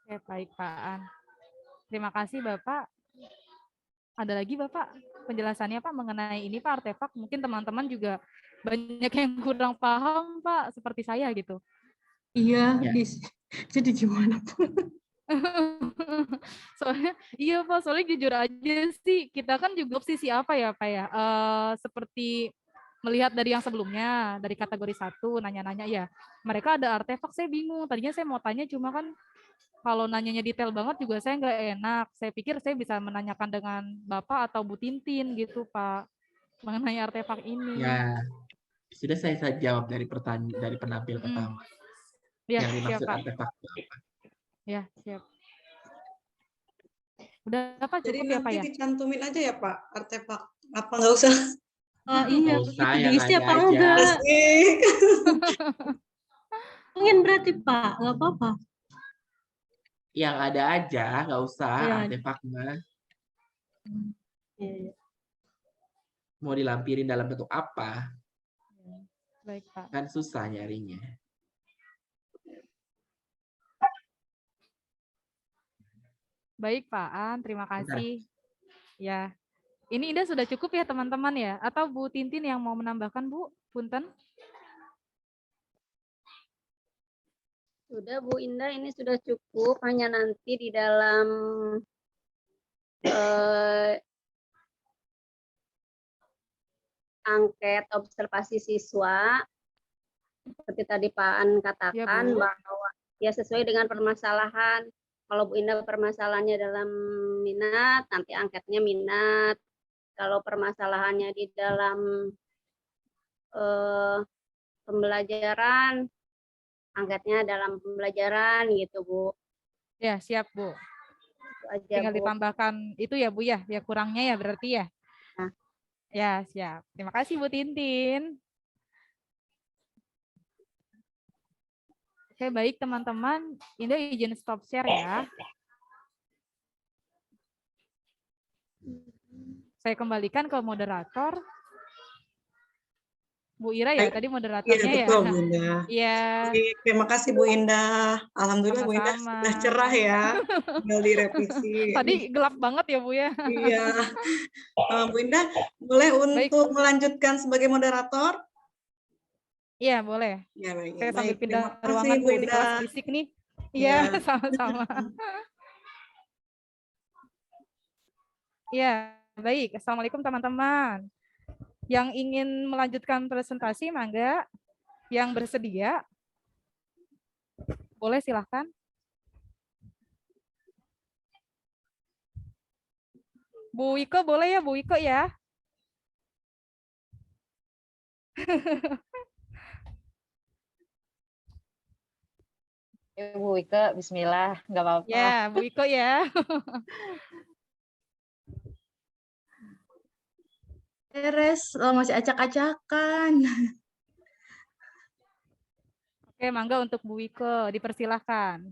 Oke, baik Pak An. Terima kasih Bapak. Ada lagi Bapak penjelasannya Pak mengenai ini Pak artefak? Mungkin teman-teman juga banyak yang kurang paham Pak, seperti saya gitu. Iya, jadi gimana Pak? Soalnya iya Pak, soalnya jujur aja sih kita kan juga posisi apa ya Pak ya, seperti melihat dari yang sebelumnya, dari kategori 1 nanya-nanya ya, mereka ada artefak saya bingung, tadinya saya mau tanya cuma kan kalau nanyanya detail banget juga saya nggak enak, saya pikir saya bisa menanyakan dengan Bapak atau Bu Tintin gitu Pak, mengenai artefak ini. Ya, sudah saya jawab dari penampil pertama. Ya, yang dimaksud siap, artefak apa? Ya, siap. Udah Pak, Jadi cukup ya Pak nanti ya? dicantumin aja ya Pak artefak. Apa nggak usah? Oh iya, Nggak usah, itu yang diisi ada apa aja. enggak? Asik. Mungkin berarti Pak, nggak apa-apa. Yang ada aja, nggak usah Iya. artefaknya. Iya. Mau dilampirin dalam bentuk apa? Baik Pak. Kan susah nyarinya. Baik, Pak An, terima Bentar. kasih. Ya, ini Indah sudah cukup ya teman-teman ya? Atau Bu Tintin yang mau menambahkan, Bu? Punten. Sudah Bu Indah, ini sudah cukup. Hanya nanti di dalam angket observasi siswa, seperti tadi Pak An katakan, Bu. bahwa ya sesuai dengan permasalahan. Kalau Bu Indah permasalahannya dalam minat, nanti angketnya minat. Kalau permasalahannya di dalam pembelajaran, angketnya dalam pembelajaran gitu Bu. Ya, siap Bu. Itu aja Tinggal Bu. ditambahkan itu ya Bu ya, ya kurangnya ya berarti ya. Nah. Ya, siap. Terima kasih Bu Tintin. Oke, baik teman-teman. Indah izin stop share ya. Saya kembalikan ke moderator. Bu Ira ya, Baik. tadi Iya, moderatornya ya. betul Bu Indah. Iya. Baik, terima kasih Bu Indah. Alhamdulillah Bu Indah Sama-sama. sudah cerah ya. Tinggal direvisi. Tadi gelap banget ya Bu ya. Iya. Bu Indah, boleh untuk melanjutkan sebagai moderator? Iya, boleh. Ya, baik. Saya sambil Baik, pindah terima kasih ruangan Bu Bu di kelas Indah. fisik nih. Iya, Ya. sama-sama. Iya, baik. Assalamualaikum teman-teman. Yang ingin melanjutkan presentasi, mangga. Yang bersedia, boleh silahkan. Bu Iko boleh ya, Bu Iko ya. Bu Ika, bismillah, nggak apa-apa. Ya, Bu Iko ya. Beres, masih acak-acakan. Oke, mangga untuk Bu Iko, dipersilahkan.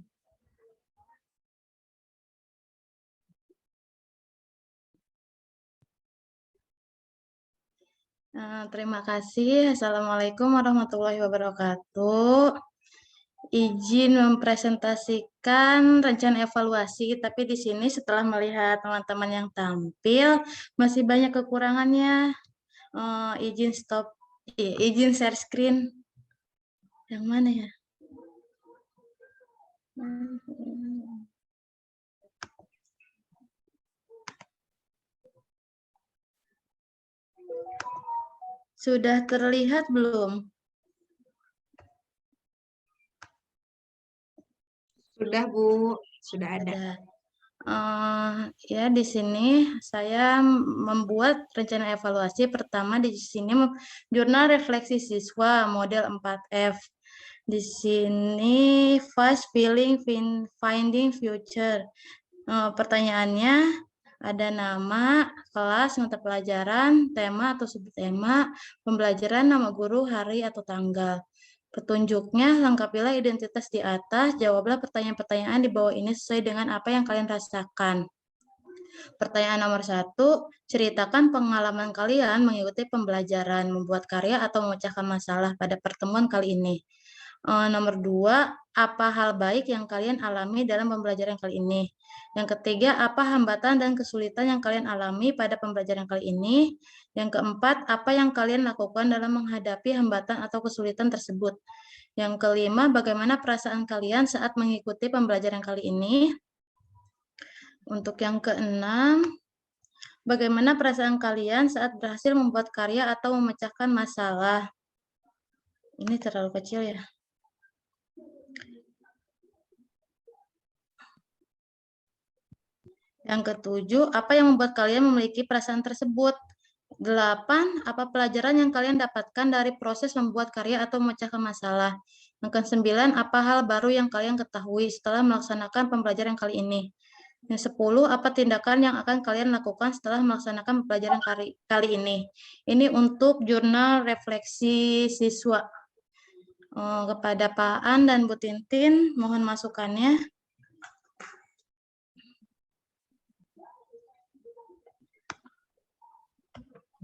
Terima kasih. Assalamualaikum warahmatullahi wabarakatuh. Izin mempresentasikan rencana evaluasi, tapi di sini setelah melihat teman-teman yang tampil, masih banyak kekurangannya. Izin stop, izin share screen. Yang mana ya? Sudah terlihat belum? Sudah Bu, sudah ada. Ya, di sini saya membuat rencana evaluasi. Pertama di sini jurnal refleksi siswa model 4F. Di sini fast feeling finding future. Pertanyaannya ada nama, kelas, mata pelajaran, tema atau subtema, pembelajaran, nama guru, hari atau tanggal. Petunjuknya, lengkapilah identitas di atas, jawablah pertanyaan-pertanyaan di bawah ini sesuai dengan apa yang kalian rasakan. Pertanyaan nomor 1, ceritakan pengalaman kalian mengikuti pembelajaran, membuat karya atau memecahkan masalah pada pertemuan kali ini. Nomor 2, apa hal baik yang kalian alami dalam pembelajaran kali ini? Yang ketiga, apa hambatan dan kesulitan yang kalian alami pada pembelajaran kali ini? Yang keempat, apa yang kalian lakukan dalam menghadapi hambatan atau kesulitan tersebut? Yang kelima, bagaimana perasaan kalian saat mengikuti pembelajaran kali ini? Untuk yang keenam, bagaimana perasaan kalian saat berhasil membuat karya atau memecahkan masalah? Ini terlalu kecil ya. Yang ketujuh, apa yang membuat kalian memiliki perasaan tersebut? 8, apa pelajaran yang kalian dapatkan dari proses membuat karya atau memecahkan masalah? Yang ke-9, apa hal baru yang kalian ketahui setelah melaksanakan pembelajaran kali ini? Yang 10, apa tindakan yang akan kalian lakukan setelah melaksanakan pembelajaran kali ini? Ini untuk jurnal refleksi siswa. Kepada Pak An dan Bu Tintin, mohon masukannya.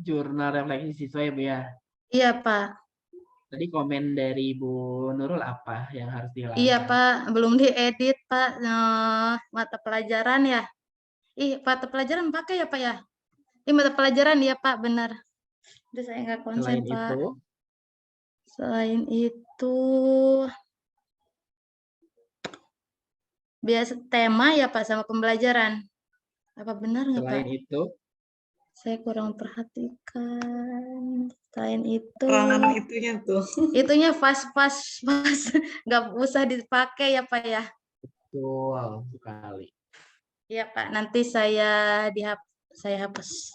Jurnal refleksi siswa ya Bu ya? Iya Pak. Tadi komen dari Bu Nurul apa yang harus dihilangkan? Iya Pak, belum diedit Pak. Mata pelajaran ya. Mata pelajaran pakai ya Pak ya? Mata pelajaran ya Pak, benar. Udah saya nggak konsen Selain Pak. itu, Selain itu, biasa tema ya Pak sama pembelajaran. Apa benar nggak Pak? selain itu, Saya kurang perhatikan. Selain itu, Keterangan itunya tuh. itunya pas, nggak usah dipakai ya Pak ya. betul sekali. Iya Pak, nanti saya hapus.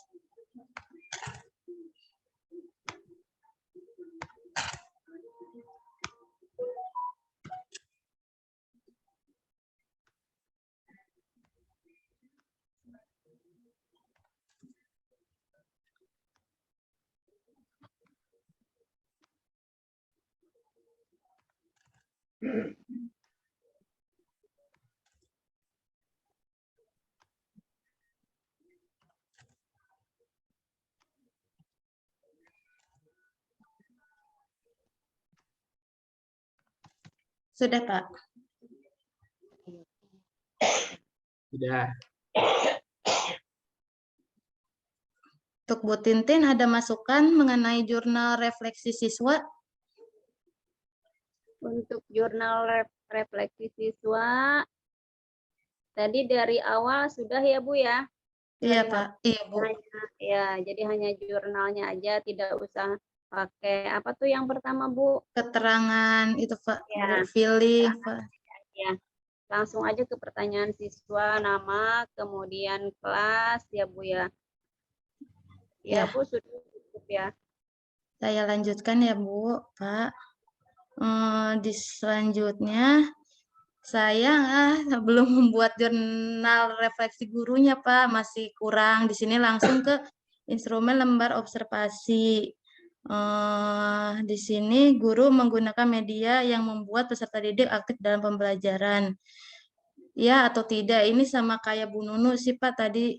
Sudah Pak. Sudah. Untuk Bu Tintin ada masukan mengenai jurnal refleksi siswa? Untuk jurnal refleksi siswa, tadi dari awal sudah ya Bu ya? Iya Pak, iya Bu. Ya, jadi hanya jurnalnya aja, tidak usah pakai apa tuh yang pertama Bu? Keterangan itu Pak, Ya. feeling Pak. Ya, langsung aja ke pertanyaan siswa, nama, kemudian kelas ya Bu ya. Ya, Bu sudah cukup ya. Saya lanjutkan ya Bu, Pak. Di selanjutnya saya belum membuat jurnal refleksi gurunya Pak, masih kurang. Di sini langsung ke instrumen lembar observasi. Di sini guru menggunakan media yang membuat peserta didik aktif dalam pembelajaran. Ya atau tidak, ini sama kayak Bu Nunu sih Pak tadi.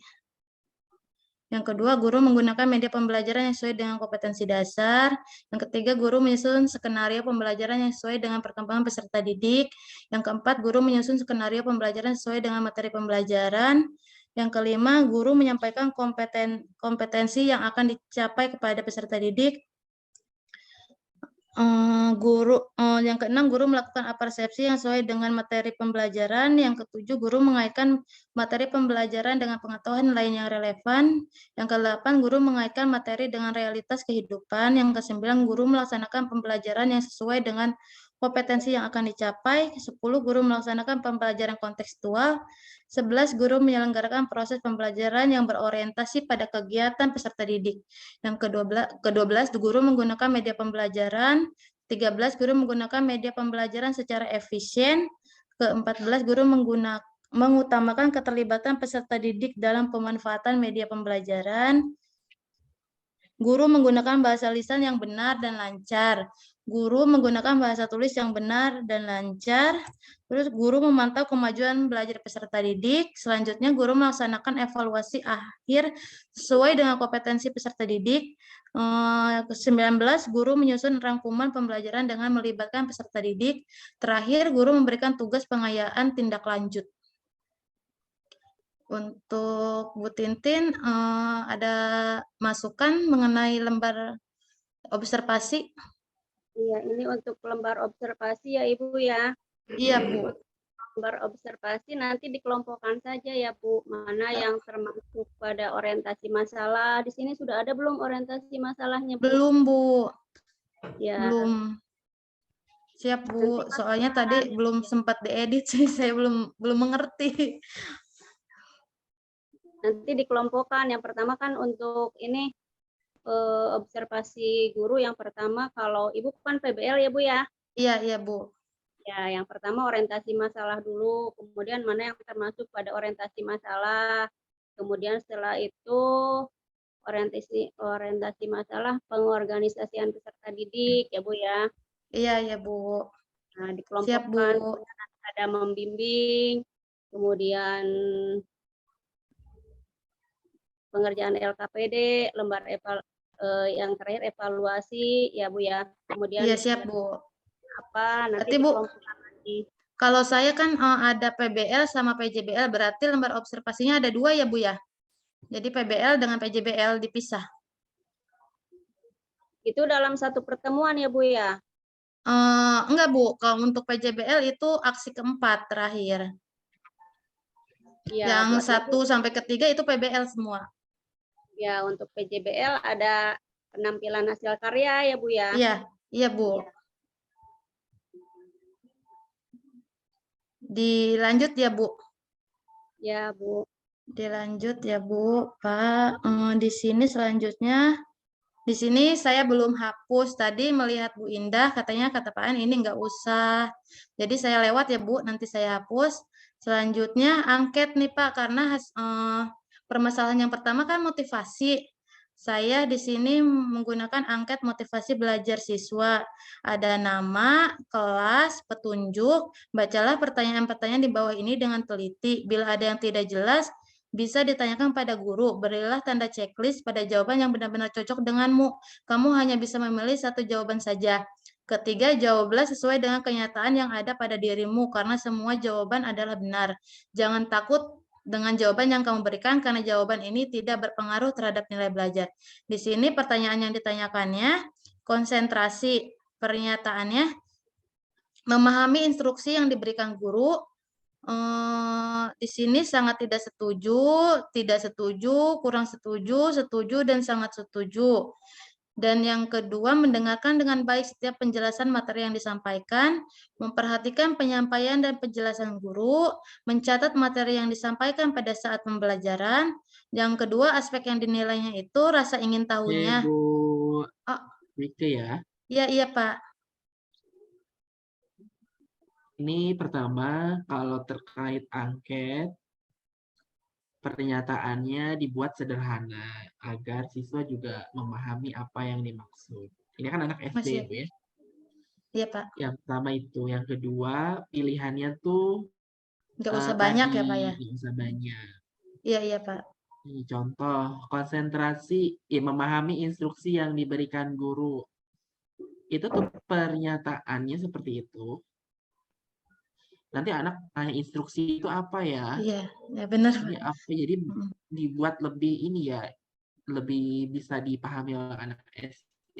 Yang kedua, guru menggunakan media pembelajaran yang sesuai dengan kompetensi dasar. Yang ketiga, guru menyusun skenario pembelajaran yang sesuai dengan perkembangan peserta didik. Yang keempat, guru menyusun skenario pembelajaran sesuai dengan materi pembelajaran. Yang kelima, guru menyampaikan kompetensi yang akan dicapai kepada peserta didik. Yang keenam, guru melakukan persepsi yang sesuai dengan materi pembelajaran. Yang ketujuh, guru mengaitkan materi pembelajaran dengan pengetahuan lain yang relevan. Yang kedelapan, guru mengaitkan materi dengan realitas kehidupan. Yang kesembilan, guru melaksanakan pembelajaran yang sesuai dengan kompetensi yang akan dicapai. 10, guru melaksanakan pembelajaran kontekstual. 11, guru menyelenggarakan proses pembelajaran yang berorientasi pada kegiatan peserta didik. Yang ke-12, guru menggunakan media pembelajaran. 13, guru menggunakan media pembelajaran secara efisien. Ke-14, guru mengutamakan keterlibatan peserta didik dalam pemanfaatan media pembelajaran. Guru menggunakan bahasa lisan yang benar dan lancar. Guru menggunakan bahasa tulis yang benar dan lancar. Terus guru memantau kemajuan belajar peserta didik. Selanjutnya guru melaksanakan evaluasi akhir sesuai dengan kompetensi peserta didik. Ke-19, guru menyusun rangkuman pembelajaran dengan melibatkan peserta didik. Terakhir, guru memberikan tugas pengayaan tindak lanjut. Untuk Bu Tintin, ada masukan mengenai lembar observasi? Iya, ini untuk lembar observasi ya Ibu ya. Iya Bu. Lembar observasi nanti dikelompokkan saja ya Bu, mana yang termasuk pada orientasi masalah. Di sini sudah ada belum orientasi masalahnya Bu? Belum Bu. Ya. Belum. Siap Bu, soalnya tadi belum sempat diedit sih, saya belum mengerti. Nanti dikelompokkan. Yang pertama kan untuk ini observasi guru, yang pertama kalau Ibu kan PBL ya Bu ya? Iya Bu. Ya, yang pertama orientasi masalah dulu, kemudian mana yang termasuk pada orientasi masalah, kemudian setelah itu orientasi masalah pengorganisasian peserta didik ya Bu ya? Iya Bu. Nah, dikelompokkan. Siap Bu. Ada membimbing, kemudian pengerjaan LKPD, yang terakhir evaluasi ya Bu ya. Kemudian Iya, siap, Bu. apa nanti Berarti, Bu, dikelompokkan lagi. kalau saya kan ada PBL sama PJBL, berarti lembar observasinya ada 2 ya, Bu ya? Jadi PBL dengan PJBL dipisah. Itu dalam satu pertemuan ya Bu ya. Enggak, Bu. Kalau untuk PJBL itu aksi keempat terakhir. Ya, Yang berarti 1 sampai ketiga itu PBL semua. ya untuk PJBL ada penampilan hasil karya ya Bu ya. Iya, iya, Bu. Iya. Dilanjut ya, Bu. Ya Bu. Dilanjut ya, Bu. Pak, di sini selanjutnya, di sini saya belum hapus. Tadi melihat Bu Indah, katanya kata Pak An ini nggak usah. Jadi saya lewat ya, Bu. Nanti saya hapus. Selanjutnya angket nih, Pak, karena permasalahan yang pertama kan motivasi. Saya di sini menggunakan angket motivasi belajar siswa. Ada nama, kelas, petunjuk. Bacalah pertanyaan-pertanyaan di bawah ini dengan teliti. Bila ada yang tidak jelas, bisa ditanyakan pada guru. Berilah tanda checklist pada jawaban yang benar-benar cocok denganmu. Kamu hanya bisa memilih satu jawaban saja. Ketiga, jawablah sesuai dengan kenyataan yang ada pada dirimu, karena semua jawaban adalah benar. Jangan takut dengan jawaban yang kamu berikan, karena jawaban ini tidak berpengaruh terhadap nilai belajar. Di sini pertanyaan yang ditanyakannya, konsentrasi pernyataannya, memahami instruksi yang diberikan guru. Di sini sangat tidak setuju, kurang setuju, setuju, dan sangat setuju. Dan yang kedua, mendengarkan dengan baik setiap penjelasan materi yang disampaikan, memperhatikan penyampaian dan penjelasan guru, mencatat materi yang disampaikan pada saat pembelajaran. Yang kedua, aspek yang dinilainya itu rasa ingin Oke, tahunya. Bu Oh, Mika ya. iya, Pak. Ini pertama, kalau terkait angket, pernyataannya dibuat sederhana agar siswa juga memahami apa yang dimaksud. Ini kan anak SD Masih. ya, Bu ya. Iya, Pak. Yang pertama itu, yang kedua pilihannya tuh Nggak usah banyak tadi ya, Pak ya? nggak usah banyak. Iya, Pak. Ini contoh konsentrasi, memahami instruksi yang diberikan guru. Itu tuh pernyataannya seperti itu. Nanti anak tanya instruksi itu apa ya? Iya, ya benar, Pak. Ini apa? Jadi dibuat lebih ini ya, lebih bisa dipahami oleh anak SD.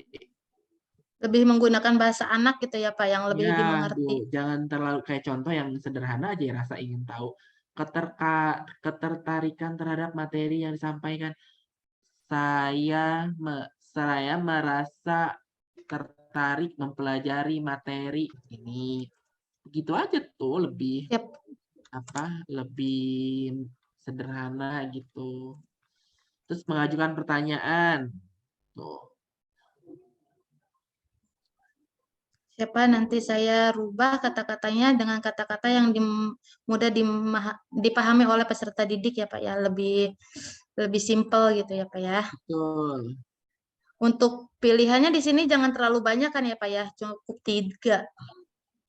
Lebih menggunakan bahasa anak gitu ya, Pak, yang lebih Ya, dimengerti. Bu, jangan terlalu kayak contoh yang sederhana aja, rasa ingin tahu. Ketertarikan terhadap materi yang disampaikan. Saya merasa tertarik mempelajari materi ini. Begitu aja tuh, lebih Yep. lebih sederhana gitu. Terus mengajukan pertanyaan. Tuh. Siapa nanti saya rubah kata-katanya dengan kata-kata yang mudah dipahami oleh peserta didik ya, Pak ya, lebih simpel gitu ya, Pak ya. Betul. Untuk pilihannya di sini jangan terlalu banyak kan ya, Pak ya, cukup 3.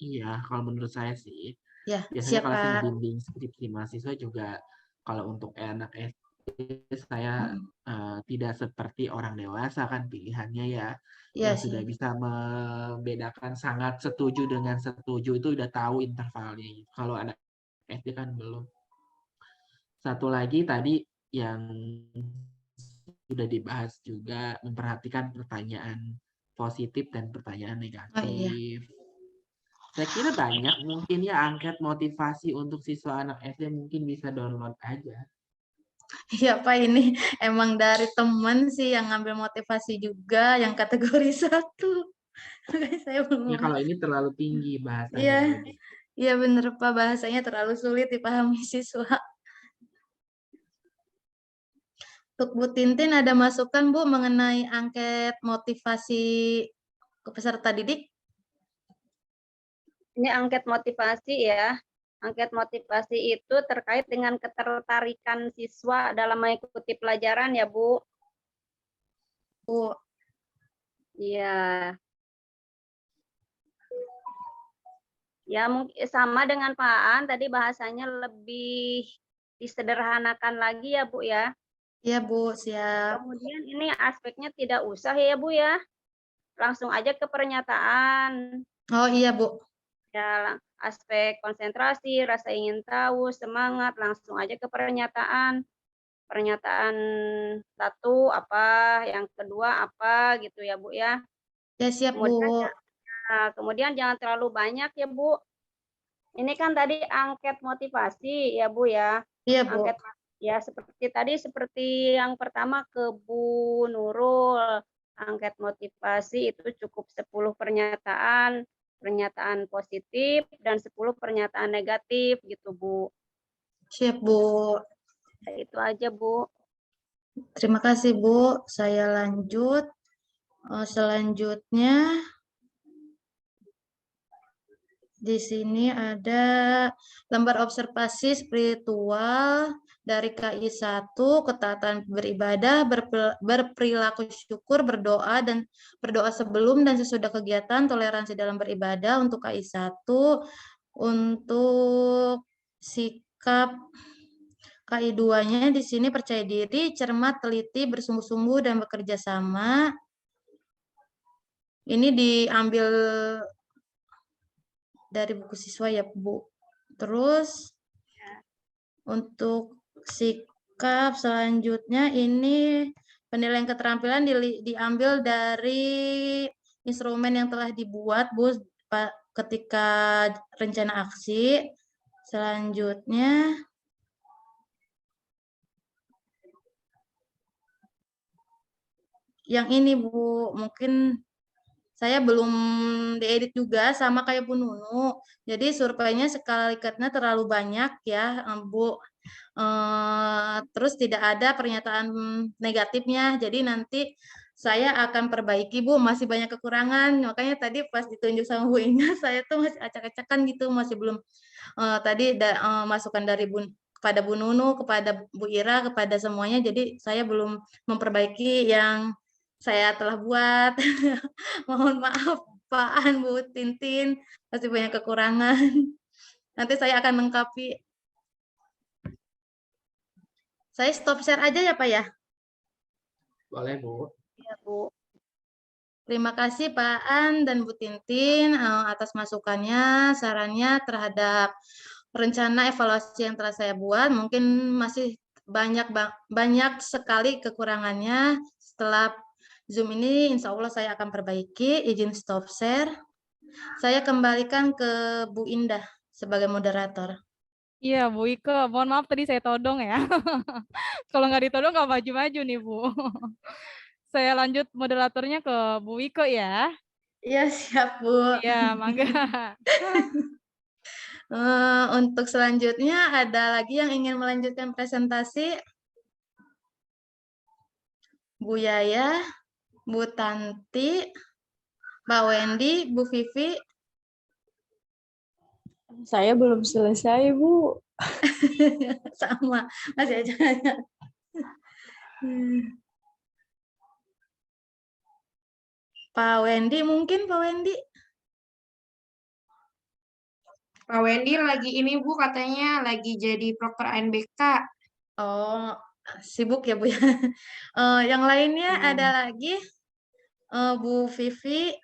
Iya, kalau menurut saya sih. Ya, Biasanya siap, kalau saya Pak. bimbing skripsi mahasiswa juga, kalau untuk anak SD saya tidak seperti orang dewasa kan pilihannya ya, Iya yang sih. sudah bisa membedakan sangat setuju dengan setuju itu udah tahu intervalnya. Kalau anak SD kan belum. Satu lagi tadi yang sudah dibahas juga, memperhatikan pertanyaan positif dan pertanyaan negatif. Oh, iya. Saya kira banyak mungkin ya angket motivasi untuk siswa anak SD, mungkin bisa download aja. Iya, Pak, ini emang dari teman sih yang ngambil motivasi juga yang kategori 1. Saya belum. Ya kalau ini terlalu tinggi bahasanya. Iya. Iya bener, Pak, bahasanya terlalu sulit dipahami siswa. Untuk Bu Tintin ada masukan, Bu, mengenai angket motivasi ke peserta didik? Ini angket motivasi ya. Angket motivasi itu terkait dengan ketertarikan siswa dalam mengikuti pelajaran ya, Bu. Bu. Iya. Ya mungkin sama dengan Pak An, tadi bahasanya lebih disederhanakan lagi ya, Bu ya. Iya Bu, siap. Kemudian ini aspeknya tidak usah ya Bu ya. Langsung aja ke pernyataan. Oh iya Bu. Ya, aspek konsentrasi, rasa ingin tahu, semangat, langsung aja ke pernyataan. Pernyataan satu apa, yang kedua apa gitu ya Bu ya. Ya siap Bu. Kemudian jangan terlalu banyak ya Bu. Ini kan tadi angket motivasi ya Bu ya. Iya Bu. Angket ya seperti yang pertama ke Bu Nurul. Angket motivasi itu cukup 10 pernyataan positif dan 10 pernyataan negatif gitu Bu. Siap Bu. Ya, itu aja Bu. Terima kasih Bu. Saya lanjut. Selanjutnya di sini ada lembar observasi spiritual dari KI 1, ketaatan beribadah, berperilaku syukur, berdoa sebelum dan sesudah kegiatan, toleransi dalam beribadah untuk KI 1, untuk sikap KI 2-nya di sini percaya diri, cermat, teliti, bersungguh-sungguh dan bekerja sama. Ini diambil dari buku siswa ya Bu. Terus untuk sikap selanjutnya ini penilaian keterampilan diambil dari instrumen yang telah dibuat Bu ketika rencana aksi. Selanjutnya yang ini Bu, mungkin saya belum diedit juga sama kayak Bu Nunu. Jadi surveinya skala Likert-nya terlalu banyak ya, Bu. Terus tidak ada pernyataan negatifnya. Jadi nanti saya akan perbaiki Bu, masih banyak kekurangan. Makanya tadi pas ditunjuk sama Bu Inga, saya tuh masih acak-acakan gitu, masih belum tadi masukan dari kepada Bu Nunu, kepada Bu Ira, kepada semuanya. Jadi saya belum memperbaiki yang saya telah buat. Mohon maaf Pak An, Bu Tintin, masih banyak kekurangan. Nanti saya akan lengkapi. Saya stop share aja ya Pak ya? Boleh Bu. Ya Bu. Terima kasih Pak An dan Bu Tintin atas masukannya, sarannya terhadap rencana evaluasi yang telah saya buat. Mungkin masih banyak sekali kekurangannya. Setelah Zoom ini insya Allah saya akan perbaiki. Izin stop share. Saya kembalikan ke Bu Indah sebagai moderator. Iya Bu Ike, mohon maaf tadi saya todong ya. Kalau nggak ditodong nggak maju-maju nih Bu. Saya lanjut moderatornya ke Bu Ike ya. Iya siap Bu. Iya, mangga. Untuk selanjutnya ada lagi yang ingin melanjutkan presentasi? Bu Yaya, Bu Tanti, Mbak Wendy, Bu Vivi. Saya belum selesai, Bu. Sama, masih aja. Pak Wendy, mungkin Pak Wendy? Pak Wendy lagi ini Bu, katanya lagi jadi proker ANBK. Oh, sibuk ya Bu ya. Yang lainnya ada lagi Bu Vivi.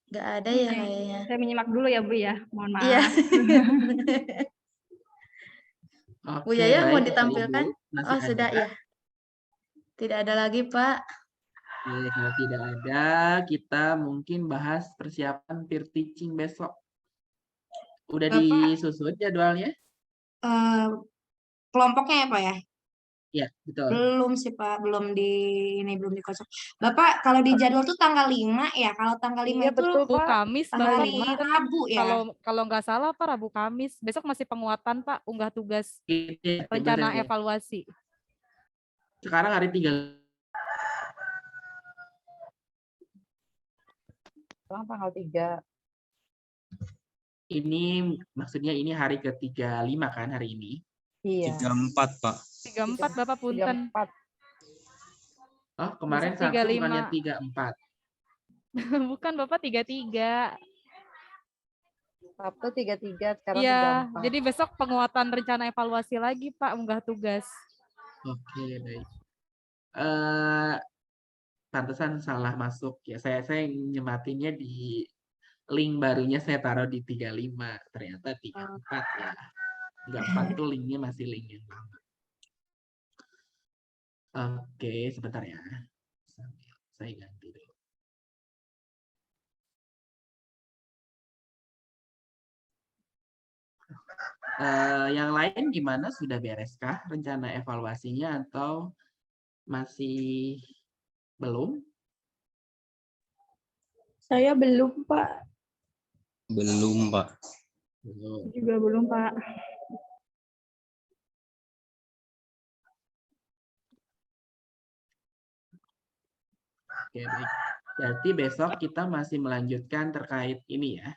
Nggak ada ya kayaknya. Saya menyimak dulu ya, Bu ya. Mohon maaf. Iya. Bu Oke, Yaya mau baik, ditampilkan? Ibu. Oh, sudah ya. Tidak ada lagi, Pak. Oke, kalau tidak ada, kita mungkin bahas persiapan peer teaching besok. Udah Bapak, disusun jadwalnya? kelompoknya ya Pak ya? Iya, betul. Belum sih Pak, belum dikosong. Bapak, kalau di jadwal tuh tanggal 5 ya? Kalau tanggal 5 Iya, itu betul, Bu Pak. Kamis Tanggal Bapak. hari Rabu ya? Kalau nggak salah Pak, Rabu Kamis. Besok masih penguatan Pak, unggah tugas rencana evaluasi. Sekarang hari 3. Sekarang tanggal 3. Ini maksudnya ini hari ke-35 kan hari ini? Iya. 34, Pak. 34 Bapak punten. 34. Oh, kemarin Besok Sabtu 35. bukannya 34. Bukan Bapak 33. Sabtu 33, sekarang Iya, 34. jadi besok penguatan rencana evaluasi lagi, Pak, unggah tugas. Oke, baik. Pantesan salah masuk ya. Saya nyematinnya di link barunya saya taruh di 35. Ternyata 34 ya. 34 tuh linknya masih link yang lama. Oke, sebentar ya. Saya ganti dulu. Yang lain gimana? Sudah bereskah rencana evaluasinya atau masih belum? Saya belum, Pak. Belum, Pak. Belum. Juga belum, Pak. Oke, baik. Berarti besok kita masih melanjutkan terkait ini ya.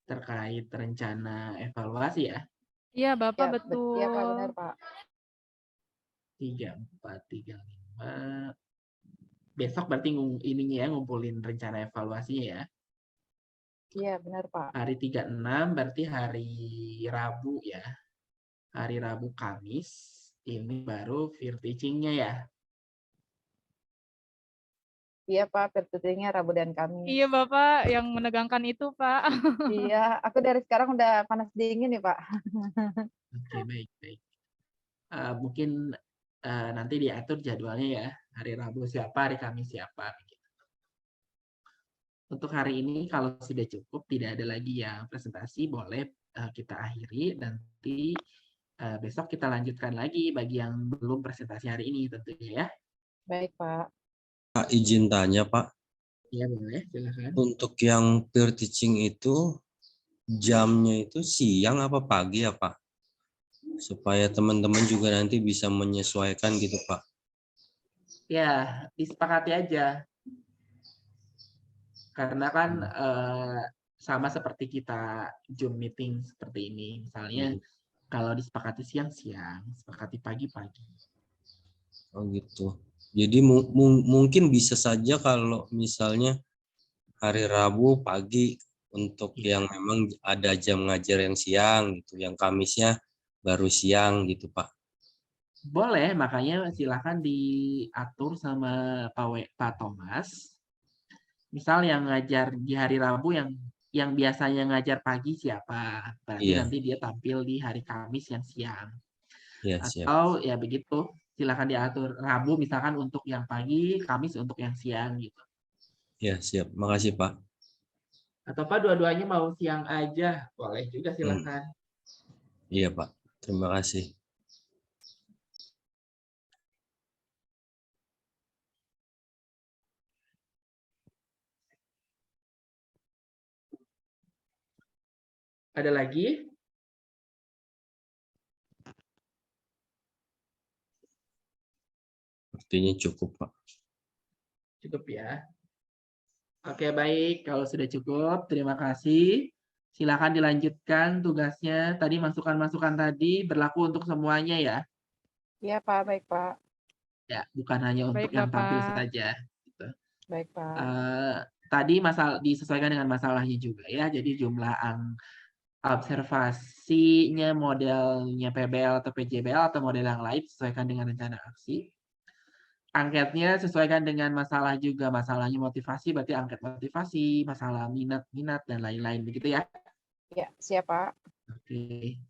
Terkait rencana evaluasi ya. Iya, Bapak, Ya, betul. Iya, Pak, benar, Pak. 3, 4, 3, 5. Besok berarti ininya ya, ngumpulin rencana evaluasinya ya. Iya, benar, Pak. Hari 36 berarti hari Rabu ya. Hari Rabu Kamis ini baru peer teaching-nya ya. Iya, Pak, pertutunya Rabu dan Kamis. Iya, Bapak, yang menegangkan itu, Pak. Iya, aku dari sekarang udah panas dingin nih, Pak. Oke, baik, baik. Mungkin nanti diatur jadwalnya ya. Hari Rabu siapa, hari Kamis siapa. Untuk hari ini kalau sudah cukup, tidak ada lagi yang presentasi, boleh kita akhiri. Nanti besok kita lanjutkan lagi bagi yang belum presentasi hari ini tentunya ya. Baik, Pak. Pak, izin tanya, Pak. Iya, boleh, silakan. Untuk yang peer teaching itu, jamnya itu siang apa pagi ya, Pak? Supaya teman-teman juga nanti bisa menyesuaikan gitu, Pak. Ya, disepakati aja. Karena kan sama seperti kita Zoom meeting seperti ini. Misalnya kalau disepakati siang-siang, disepakati pagi-pagi. Oh gitu. Jadi mungkin bisa saja kalau misalnya hari Rabu pagi untuk yang memang ada jam ngajar yang siang gitu, yang Kamisnya baru siang gitu, Pak. Boleh, makanya silakan diatur sama Pak Thomas. Misal yang ngajar di hari Rabu yang biasanya ngajar pagi siapa, berarti Iya. nanti dia tampil di hari Kamis yang siang. Iya, siap. Atau ya begitu, silakan diatur Rabu misalkan untuk yang pagi, Kamis untuk yang siang gitu. Ya, siap. Makasih, Pak. Atau Pak dua-duanya mau siang aja, boleh juga silakan. Iya, Pak. Terima kasih. Ada lagi? Sepertinya cukup, Pak. Cukup ya. Oke, baik. Kalau sudah cukup, terima kasih. Silakan dilanjutkan tugasnya. Tadi masukan-masukan tadi berlaku untuk semuanya ya. Iya, Pak. Baik, Pak. Ya, bukan hanya untuk Baik, yang tampil Bapak. saja. Gitu. Baik, Pak. Tadi disesuaikan dengan masalahnya juga ya. Jadi jumlah observasinya modelnya PBL atau PJBL atau model yang lain sesuaikan dengan rencana aksi. Angketnya sesuaikan dengan masalah juga. Masalahnya motivasi berarti angket motivasi, masalah minat, dan lain-lain. Begitu ya? Ya, siap, Pak. Oke.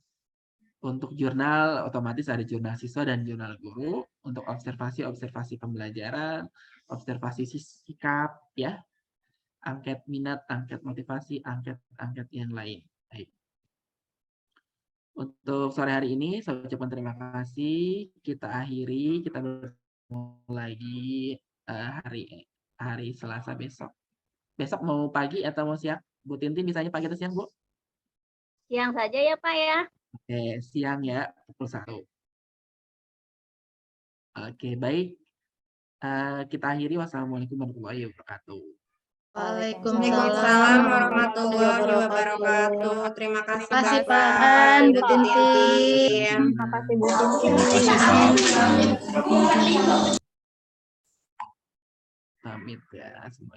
Untuk jurnal, otomatis ada jurnal siswa dan jurnal guru. Untuk observasi pembelajaran, observasi sikap, ya. Angket minat, angket motivasi, angket yang lain. Baik. Untuk sore hari ini, saya ucapkan terima kasih. Kita akhiri, kita bertemu lagi hari Selasa besok. Besok mau pagi atau mau siang? Bu Tintin bisanya pagi atau siang, Bu? Siang saja ya, Pak ya. Oke, siang ya, pukul 1. Oke, baik. Kita akhiri. Wassalamualaikum warahmatullahi wabarakatuh. Waalaikumsalam warahmatullahi wabarakatuh. Terima kasih Terima kasih, Bapak, Pak An, Bu Bu Tintin. Tintin. Terima kasih, Bu Tintin. Pamit ya semuanya.